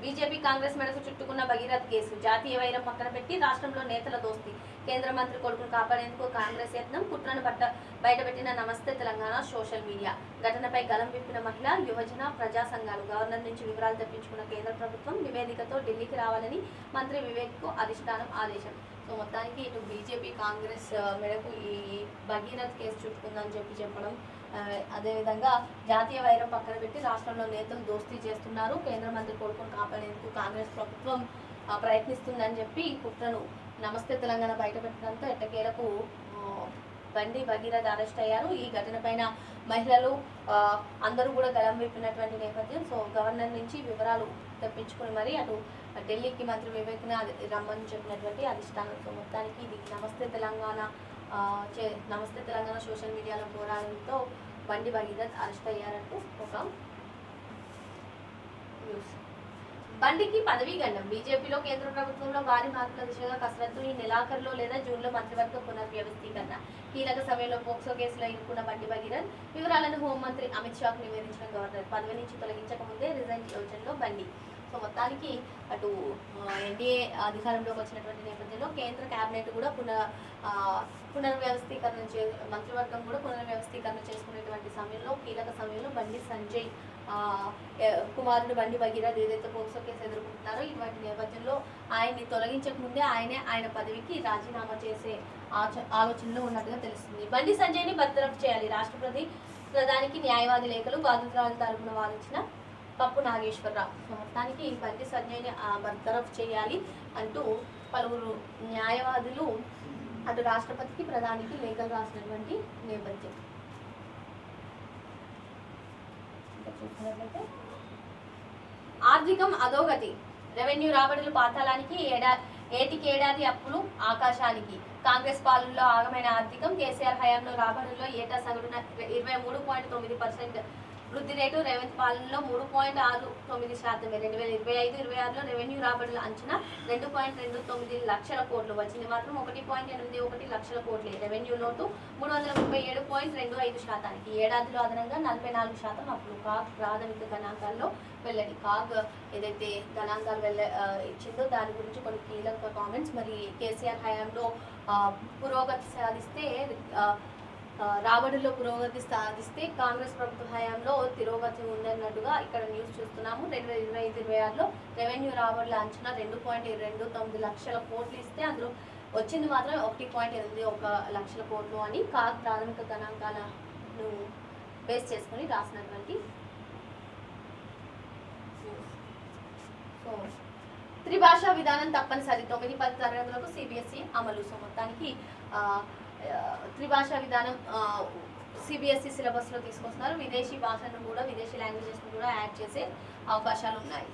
బీజేపీ కాంగ్రెస్ మెడకు చుట్టుకున్న భగీరథ్ కేసు. జాతీయ వైరం పక్కన పెట్టి రాష్ట్రంలో నేతల దోస్తీ. కేంద్ర మంత్రి కొడుకును కాపాడేందుకు కాంగ్రెస్ యత్నం. కుట్రను బయటపెట్టిన నమస్తే తెలంగాణ సోషల్ మీడియా. ఘటనపై గలం విప్పిన మహిళ, యువజన, ప్రజా సంఘాలు. గవర్నర్ నుంచి వివరాలు తెప్పించుకున్న కేంద్ర ప్రభుత్వం. నివేదికతో ఢిల్లీకి రావాలని మంత్రి వివేక్కు అధిష్టానం ఆదేశం. సో మొత్తానికి ఇటు బీజేపీ కాంగ్రెస్ మేరకు ఈ భగీరథ్ కేసు చుట్టుకుందని చెప్పడం, అదేవిధంగా జాతీయ వైరం పక్కన పెట్టి రాష్ట్రంలో నేతలు దోస్తీ చేస్తున్నారు, కేంద్ర మంత్రి కొడుకును కాపాడేందుకు కాంగ్రెస్ ప్రభుత్వం ప్రయత్నిస్తుందని చెప్పి కుట్రను నమస్తే తెలంగాణ బయటపెట్టడంతో ఎట్టకేలకు బండి భగీరథ్ అరెస్ట్ అయ్యారు. ఈ ఘటన పైన మహిళలు అందరూ కూడా గలం విప్పినటువంటి నేపథ్యం. సో గవర్నర్ నుంచి వివరాలు తెప్పించుకుని మరి అటు ఢిల్లీకి మంత్రి వివేక్ని రమ్మని చెప్పినటువంటి అధిష్టానం. సో మొత్తానికి ఇది నమస్తే తెలంగాణ సోషల్ మీడియాలో పోరాడంతో బండి భగీరథ్ అరెస్ట్ అయ్యారంటూ ఒక న్యూస్. బండికి పదవీ గండం. బీజేపీలో కేంద్ర ప్రభుత్వంలో భారీ మార్పుల దిశగా కసరత్తు. ఈ నెలాఖరులో లేదా జూన్లో మంత్రివర్గ పునర్వ్యవస్థీకరణ. కీలక సమయంలో పోక్సో కేసులో ఇరుక్కున్న బండి భగీరథ్ వివరాలను హోంమంత్రి అమిత్ షాకు నివేదించిన గవర్నర్. పదవి నుంచి తొలగించక ముందే రిజైన్ యోచనలో బండి. సో మొత్తానికి అటు ఎన్డీఏ అధికారంలోకి వచ్చినటువంటి నేపథ్యంలో కేంద్ర కేబినెట్ కూడా పునర్వ్యవస్థీకరణ మంత్రివర్గం కూడా పునర్వ్యవస్థీకరణ చేసుకునేటువంటి సమయంలో, కీలక సమయంలో బండి సంజయ్ కుమారుడు బండి భగీరథ్ ఏదైతే పోక్సో కేసు ఎదుర్కొంటున్నారో ఇటువంటి నేపథ్యంలో ఆయన్ని తొలగించక ముందే ఆయన పదవికి రాజీనామా చేసే ఆలోచనలో ఉన్నట్టుగా తెలుస్తుంది. బండి సంజయ్ని బర్తరఫ్ చేయాలి. రాష్ట్రపతి ప్రధానికి న్యాయవాది లేఖలు. బాధితురాలు తరపున వాదించిన పప్పు నాగేశ్వరరావు. సో మొత్తానికి బండి సంజయ్ని బర్తరఫ్ చేయాలి అంటూ పలువురు న్యాయవాదులు అటు రాష్ట్రపతికి ప్రధానికి లేఖలు రాసినటువంటి నేపథ్యం. చూసినట్లయితే ఆర్థికం అధోగతి, రెవెన్యూ రాబడులు పాతాళానికి, ఏటికేడాది అప్పులు ఆకాశానికి. కాంగ్రెస్ పాలనలో ఆగమైన ఆర్థికం, కేసీఆర్ హయాంలో రాబడుల్లో ఏటా సగటున 23.9% వృద్ధి రేటు, రేవంత్ పాలనలో 3.69%. 2025-26లో రెవెన్యూ రాబడుల అంచనా 2.29 లక్షల కోట్లు, వచ్చింది మాత్రం 1.81 లక్షల కోట్లే. రెవెన్యూ లోటు 337.25%. ఏడాదిలో అదనంగా 44% అప్పులు. కాగ్ ప్రాథమిక గణాంకాల్లో వెల్లడి. కాగ్ ఏదైతే గణాంకాలు ఇచ్చిందో దాని గురించి కొన్ని కీలక కామెంట్స్. మరి కేసీఆర్ హయాంలో పురోగతి సాధిస్తే, రాబడిలో పురోగతి సాధిస్తే కాంగ్రెస్ ప్రభుత్వ హయాంలో తిరోగతి ఉందన్నట్టుగా ఇక్కడ న్యూస్ చూస్తున్నాము. 2025-26లో రెవెన్యూ రాబడుల అంచనా 2.29 లక్షల కోట్లు ఇస్తే అందులో వచ్చింది మాత్రం 1.81 లక్షల కోట్లు అని కాగ్ ప్రాథమిక గణాంకాలను బేస్ చేసుకుని రాసినటువంటి. సో త్రిభాషా విధానం తప్పనిసరి, 9-10 తరగతులకు సిబిఎస్ఈ అమలు. సో మొత్తానికి త్రిభాషా విధానం సిబిఎస్ఈ సిలబస్లో తీసుకొస్తున్నారు. విదేశీ భాషలను కూడా, విదేశీ లాంగ్వేజెస్ను కూడా యాడ్ చేసే అవకాశాలు ఉన్నాయి.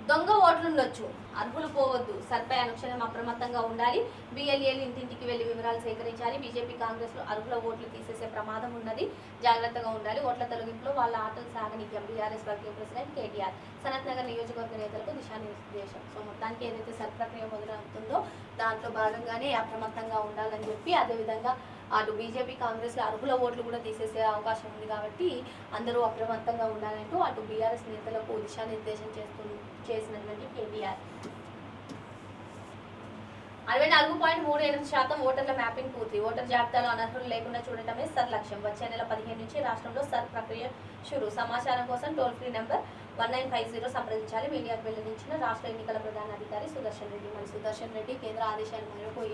దొంగ ఓట్లుండొచ్చు, అర్హులు పోవద్దు, సర్పై అనుక్షణం అప్రమత్తంగా ఉండాలి. బిఎల్ఏలు ఇంటింటికి వెళ్లి వివరాలు సేకరించాలి. బీజేపీ కాంగ్రెస్లో అర్హుల ఓట్లు తీసేసే ప్రమాదం ఉన్నది, జాగ్రత్తగా ఉండాలి. ఓట్ల తొలగింపులో వాళ్ళ ఆటలు సాగనీయం. BRS working president KTR. సనత్ నగర్ నియోజకవర్గ నేతలకు దిశానిర్దేశం. సో మొత్తానికి ఏదైతే సర్ ప్రక్రియ మొదలవుతుందో దాంట్లో భాగంగానే అప్రమత్తంగా ఉండాలని చెప్పి, అదేవిధంగా అటు బీజేపీ కాంగ్రెస్లో అర్హుల ఓట్లు కూడా తీసేసే అవకాశం ఉంది కాబట్టి అందరూ అప్రమత్తంగా ఉండాలంటూ అటు బీఆర్ఎస్ నేతలకు దిశానిర్దేశం చేసినటువంటి కేటీఆర్. 64.38% ఓటర్ల మ్యాపింగ్ పూర్తి. ఓటర్ జాబితాలో అనర్హులు లేకుండా చూడటమే సర్ లక్ష్యం. వచ్చే నెల 15 నుంచి రాష్ట్రంలో సర్ ప్రక్రియ షురు. సమాచారం కోసం టోల్ ఫ్రీ నెంబర్ 1950 సంప్రదించాలి. మీడియాకు వెల్లడించిన రాష్ట్ర ఎన్నికల ప్రధాన అధికారి సుదర్శన్ రెడ్డి. మరి సుదర్శన్ రెడ్డి కేంద్ర ఆదేశాల మేరకు,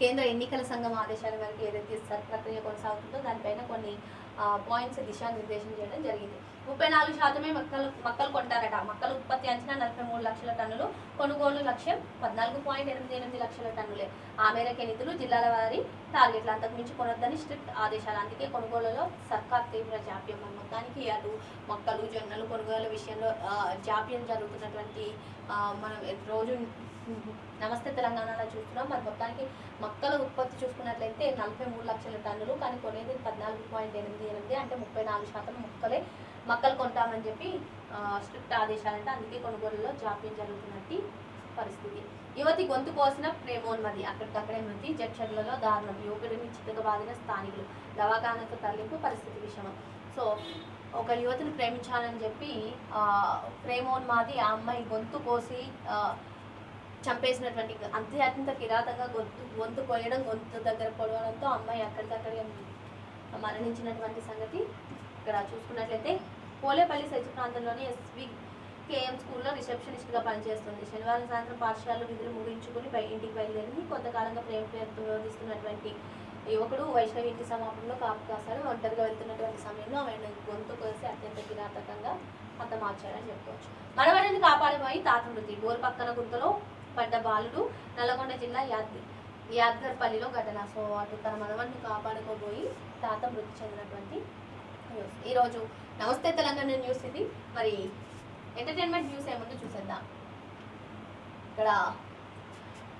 కేంద్ర ఎన్నికల సంఘం ఆదేశాల మేరకు ఏదైతే సర్ ప్రక్రియ కొనసాగుతుందో దానిపైన కొన్ని పాయింట్స్ దిశానిర్దేశం చేయడం జరిగింది. 34% మక్కలు కొంటారట. మక్కల ఉత్పత్తి అంచనా 43 లక్షల టన్నులు, కొనుగోలు లక్ష్యం 14.88 లక్షల టన్నులే. ఆ మేరకు నిధులు, జిల్లాల వారి టార్గెట్లు అంతకుమించి కొనొద్దని స్ట్రిక్ట్ ఆదేశాలు. అందుకే కొనుగోలులో సర్కార్ తీవ్ర జాప్యం. మొత్తానికి అటు మొక్కలు, జొన్నలు కొనుగోలు విషయంలో జాప్యం జరుగుతున్నటువంటి మనం రోజు నమస్తే తెలంగాణలో చూస్తున్నాం. మరి మొత్తానికి మొక్కల ఉత్పత్తి చూసుకున్నట్లయితే 43 లక్షల టన్నులు, కానీ కొనేది 14.88, అంటే 34% మొక్కలు కొంటామని చెప్పి స్ట్రిక్ట్ ఆదేశాలంటే అందుకే కొనుగోలులో జాప్యం జరుగుతున్నట్టు పరిస్థితి. యువతి గొంతు కోసిన ప్రేమోన్మది, అక్కడికక్కడే మృతి. జడ్చర్లలో దారుణం, యువకుడిని చితకబాదిన స్థానికులు. దవాఖానకు తరలింపు, పరిస్థితి విషమం. సో ఒక యువతిని ప్రేమించాలని చెప్పి ప్రేమోన్మాది ఆ అమ్మాయి గొంతు కోసి చంపేసినటువంటి, అత్యంత కిరాతంగా గొంతు కొయ్యడం, గొంతు దగ్గర పొడవడంతో అమ్మాయి అక్కడికక్కడే మరణించినటువంటి సంగతి ఇక్కడ చూసుకున్నట్లయితే. పోలేపల్లి సెజ్ ప్రాంతంలోని SVKM స్కూల్లో రిసెప్షనిస్ట్గా పనిచేస్తుంది. శనివారం సాయంత్రం పాఠశాలలో విధులు ముగించుకుని ఇంటికి బయలుదేరింది. కొంతకాలంగా ప్రేమ పేరుతో విరోధిస్తున్నటువంటి యువకుడు వైష్ణవి ఇంటి సమాపంలో కాపు కాసాడు. ఒంటరిగా వెళ్తున్నటువంటి సమయంలో ఆమె గొంతు కోసి అత్యంత కిరాతకంగా హతమార్చారని చెప్పుకోవచ్చు. మనవడిని కాపాడిపోయి తాత మృతి. బోర్ పక్కన గుంతలో పడ్డ బాలుడు. నల్లగొండ జిల్లా యాద్గర్పల్లిలో ఘటన. సో అటు తన మనవడిని కాపాడుకోబోయి తాత మృతి చెందినటువంటి న్యూస్. ఈరోజు నమస్తే తెలంగాణ న్యూస్ ఇది. మరి ఎంటర్టైన్మెంట్ న్యూస్ ఏముందో చూసేద్దాం. ఇక్కడ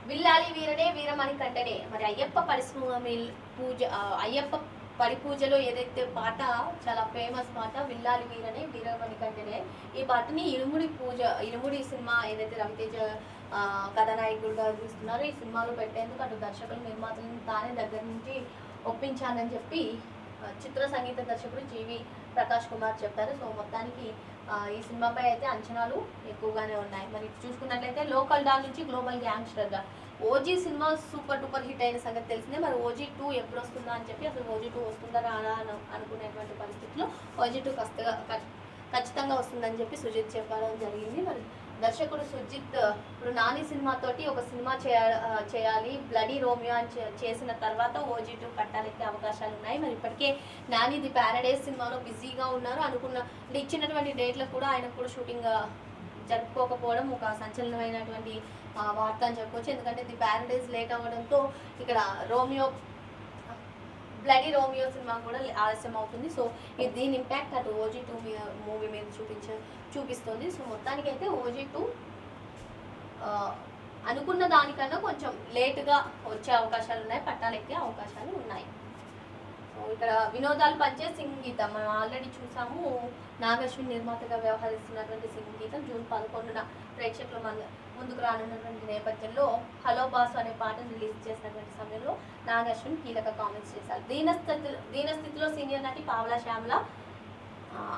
విల్లాలి వీరనే వీరమణి కంటనే, మరి అయ్యప్ప అయ్యప్ప పడి పూజలో ఏదైతే పాట చాలా ఫేమస్ పాట విల్లాలి వీరనే వీరమణి కంటనే. ఈ పాటని ఇనుముడి సినిమా ఏదైతే రవితేజ కథానాయకుడిగా చూస్తున్నారో ఈ సినిమాలో పెట్టేందుకు అటు దర్శకులు, నిర్మాతలను తానే దగ్గర నుంచి ఒప్పించానని చెప్పి చిత్ర సంగీత దర్శకుడు జీవి ప్రకాష్ కుమార్ చెప్పారు. సో మొత్తానికి ఈ సినిమాపై అయితే అంచనాలు ఎక్కువగానే ఉన్నాయి. మరి చూసుకున్నట్లయితే లోకల్ డాల్ నుంచి గ్లోబల్ గ్యాంగ్స్టర్గా OG cinema super duper hit అయిన సంగతి తెలిసిందే. మరి ఓజీ 2 ఎప్పుడు వస్తుందా అని చెప్పి, అసలు ఓజీ 2 వస్తుందా రానా అనుకునేటువంటి పరిస్థితిలో ఓజీ 2 ఖచ్చితంగా వస్తుందని చెప్పి సుజిత్ చెప్పడం జరిగింది. మరి దర్శకుడు సుజిత్ ఇప్పుడు నాని సినిమాతోటి ఒక సినిమా చేయాలి బ్లడీ రోమియో అని చేసిన తర్వాత OG2 పట్టాలెక్కే అవకాశాలు ఉన్నాయి. మరి ఇప్పటికే నాని ది ప్యారడైజ్ సినిమాలో బిజీగా ఉన్నారు. అనుకున్న ఇచ్చినటువంటి డేట్లకు కూడా ఆయనకు కూడా షూటింగ్ జరుపుకోకపోవడం ఒక సంచలనమైనటువంటి వార్త అని చెప్పుకోవచ్చు. ఎందుకంటే ది ప్యారడైజ్ లేట్ అవ్వడంతో ఇక్కడ బ్లడీ రోమియో సినిమా కూడా ఆలస్యం అవుతుంది. సో దీని ఇంపాక్ట్ అటు OG2 మూవీ మీద చూపిస్తుంది. సో మొత్తానికి అయితే OG2 అనుకున్న దానికన్నా కొంచెం లేటుగా వచ్చే అవకాశాలు ఉన్నాయి, పట్టాలెక్కే అవకాశాలు ఉన్నాయి. సో ఇక్కడ వినోదాలు పంచే సంగీతం మనం ఆల్రెడీ చూసాము. నాగశ్విన్ నిర్మాతగా వ్యవహరిస్తున్నటువంటి సంగీతం జూన్ 11న ప్రేక్షకుల ముందుకు రానున్నటువంటి నేపథ్యంలో హలో బాసు అనే పాటను రిలీజ్ చేసినటువంటి సమయంలో నాగశ్విన్ కీలక కామెంట్స్ చేశారు. దీనస్థితిలో సీనియర్ నటి పావలా శ్యామల,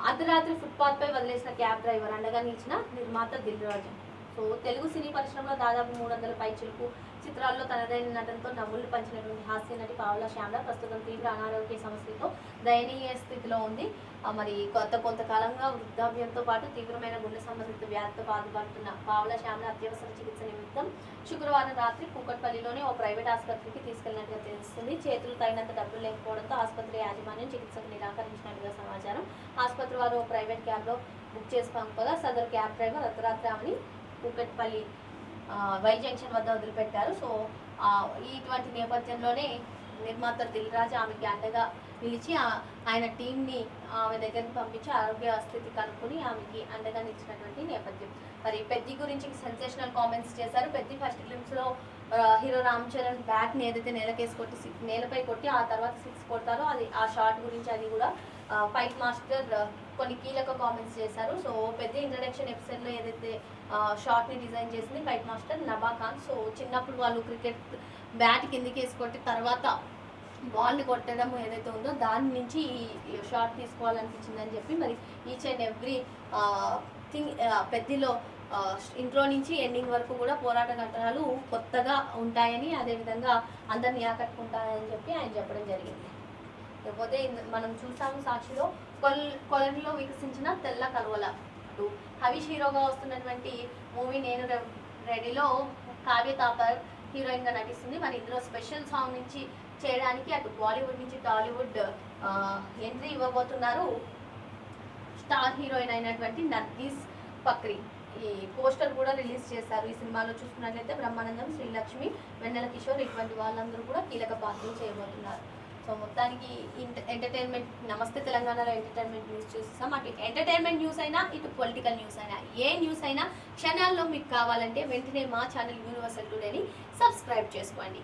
అర్ధరాత్రి ఫుట్పాత్ పై వదిలేసిన క్యాబ్ డ్రైవర్, అండగా నిలిచిన నిర్మాత దిల్ రాజు. సో తెలుగు సినీ పరిశ్రమలో దాదాపు 300 పైచిలుకు చిత్రాల్లో తనదైన నటనతో నవ్వులు పంచినటువంటి హాస్య నటి పావలా శ్యామల ప్రస్తుతం తీవ్ర అనారోగ్య సమస్యలతో దయనీయ స్థితిలో ఉంది. మరి కొంతకాలంగా వృద్ధాప్యంతో పాటు తీవ్రమైన గుండె సంబంధిత వ్యాధితో బాధపడుతున్న పావలా శ్యామల అత్యవసర చికిత్స నిమిత్తం శుక్రవారం రాత్రి కూకట్పల్లిలోని ఓ ప్రైవేట్ ఆసుపత్రికి తీసుకెళ్లినట్టుగా తెలుస్తుంది. చేతులు తగినంత డబ్బులు లేకపోవడంతో ఆసుపత్రి యాజమాన్యం చికిత్సకు నిరాకరించినట్టుగా సమాచారం. ఆసుపత్రి వారు ఓ ప్రైవేట్ క్యాబ్లో బుక్ చేసి పంపగా సదరు క్యాబ్ డ్రైవర్ అర్ధరాత్రి ఆమెని కూకట్పల్లి వై జంక్షన్ వద్ద వదిలిపెట్టారు. సో ఇటువంటి నేపథ్యంలోనే నిర్మాత దిల్ రాజు ఆమెకి అండగా నిలిచి ఆయన టీంని ఆమె దగ్గరికి పంపించి ఆరోగ్య స్థితి కనుక్కొని ఆమెకి అండగా నిలిచినటువంటి నేపథ్యం. మరి పెద్ది గురించి సెన్సేషనల్ కామెంట్స్ చేశారు. పెద్ది ఫస్ట్ గ్లిమ్స్లో హీరో రామ్ చరణ్ బ్యాట్ని ఏదైతే నేలపై కొట్టి ఆ తర్వాత 6 కొడతారో అది ఆ షాట్ గురించి అది కూడా ఫైట్ మాస్టర్ కొన్ని కీలక కామెంట్స్ చేశారు. సో పెద్ద ఇంట్రడక్షన్ ఎపిసోడ్లో ఏదైతే షాట్ని డిజైన్ చేసింది ఫైట్ మాస్టర్ నబా ఖాన్. సో చిన్నప్పుడు వాళ్ళు క్రికెట్ బ్యాట్ కిందికి వేసుకొట్టి తర్వాత బాల్ని కొట్టడం ఏదైతే ఉందో దాని నుంచి ఈ షాట్ తీసుకోవాలనిపించిందని చెప్పి మరి ఈచ్ అండ్ ఎవ్రీ థింగ్ పెద్దలో ఇంట్రో నుంచి ఎండింగ్ వరకు కూడా పోరాట ఘటనలు కొత్తగా ఉంటాయని, అదేవిధంగా అందరిని ఆకట్టుకుంటాయని చెప్పి ఆయన చెప్పడం జరిగింది. లేకపోతే మనం చూసాము సాక్షిలో కొలనిలో వికసించిన తెల్ల కలువల. అటు హరీష్ హీరోగా వస్తున్నటువంటి మూవీ నేను రెడీలో కావ్య తాపర్ హీరోయిన్గా నటిస్తుంది. మరి ఇందులో స్పెషల్ సాంగ్ నుంచి చేయడానికి అటు బాలీవుడ్ నుంచి టాలీవుడ్ ఎంట్రీ ఇవ్వబోతున్నారు స్టార్ హీరోయిన్ అయినటువంటి నర్గీస్ ఫక్రీ. ఈ పోస్టర్ కూడా రిలీజ్ చేశారు. ఈ సినిమాలో చూసుకున్నట్లయితే బ్రహ్మానందం, శ్రీలక్ష్మి, వెన్నెల కిషోర్ ఇటువంటి వాళ్ళందరూ కూడా కీలక పాత్రలు చేయబోతున్నారు. సో మొత్తానికి ఎంటర్టైన్మెంట్ నమస్తే తెలంగాణలో ఎంటర్టైన్మెంట్ న్యూస్ చూస్తాం. అటు ఎంటర్టైన్మెంట్ న్యూస్ అయినా ఇటు పొలిటికల్ న్యూస్ అయినా ఏ న్యూస్ అయినా క్షణాల్లో మీకు కావాలంటే వెంటనే మా ఛానల్ యూనివర్సల్ టుడేని సబ్స్క్రైబ్ చేసుకోండి.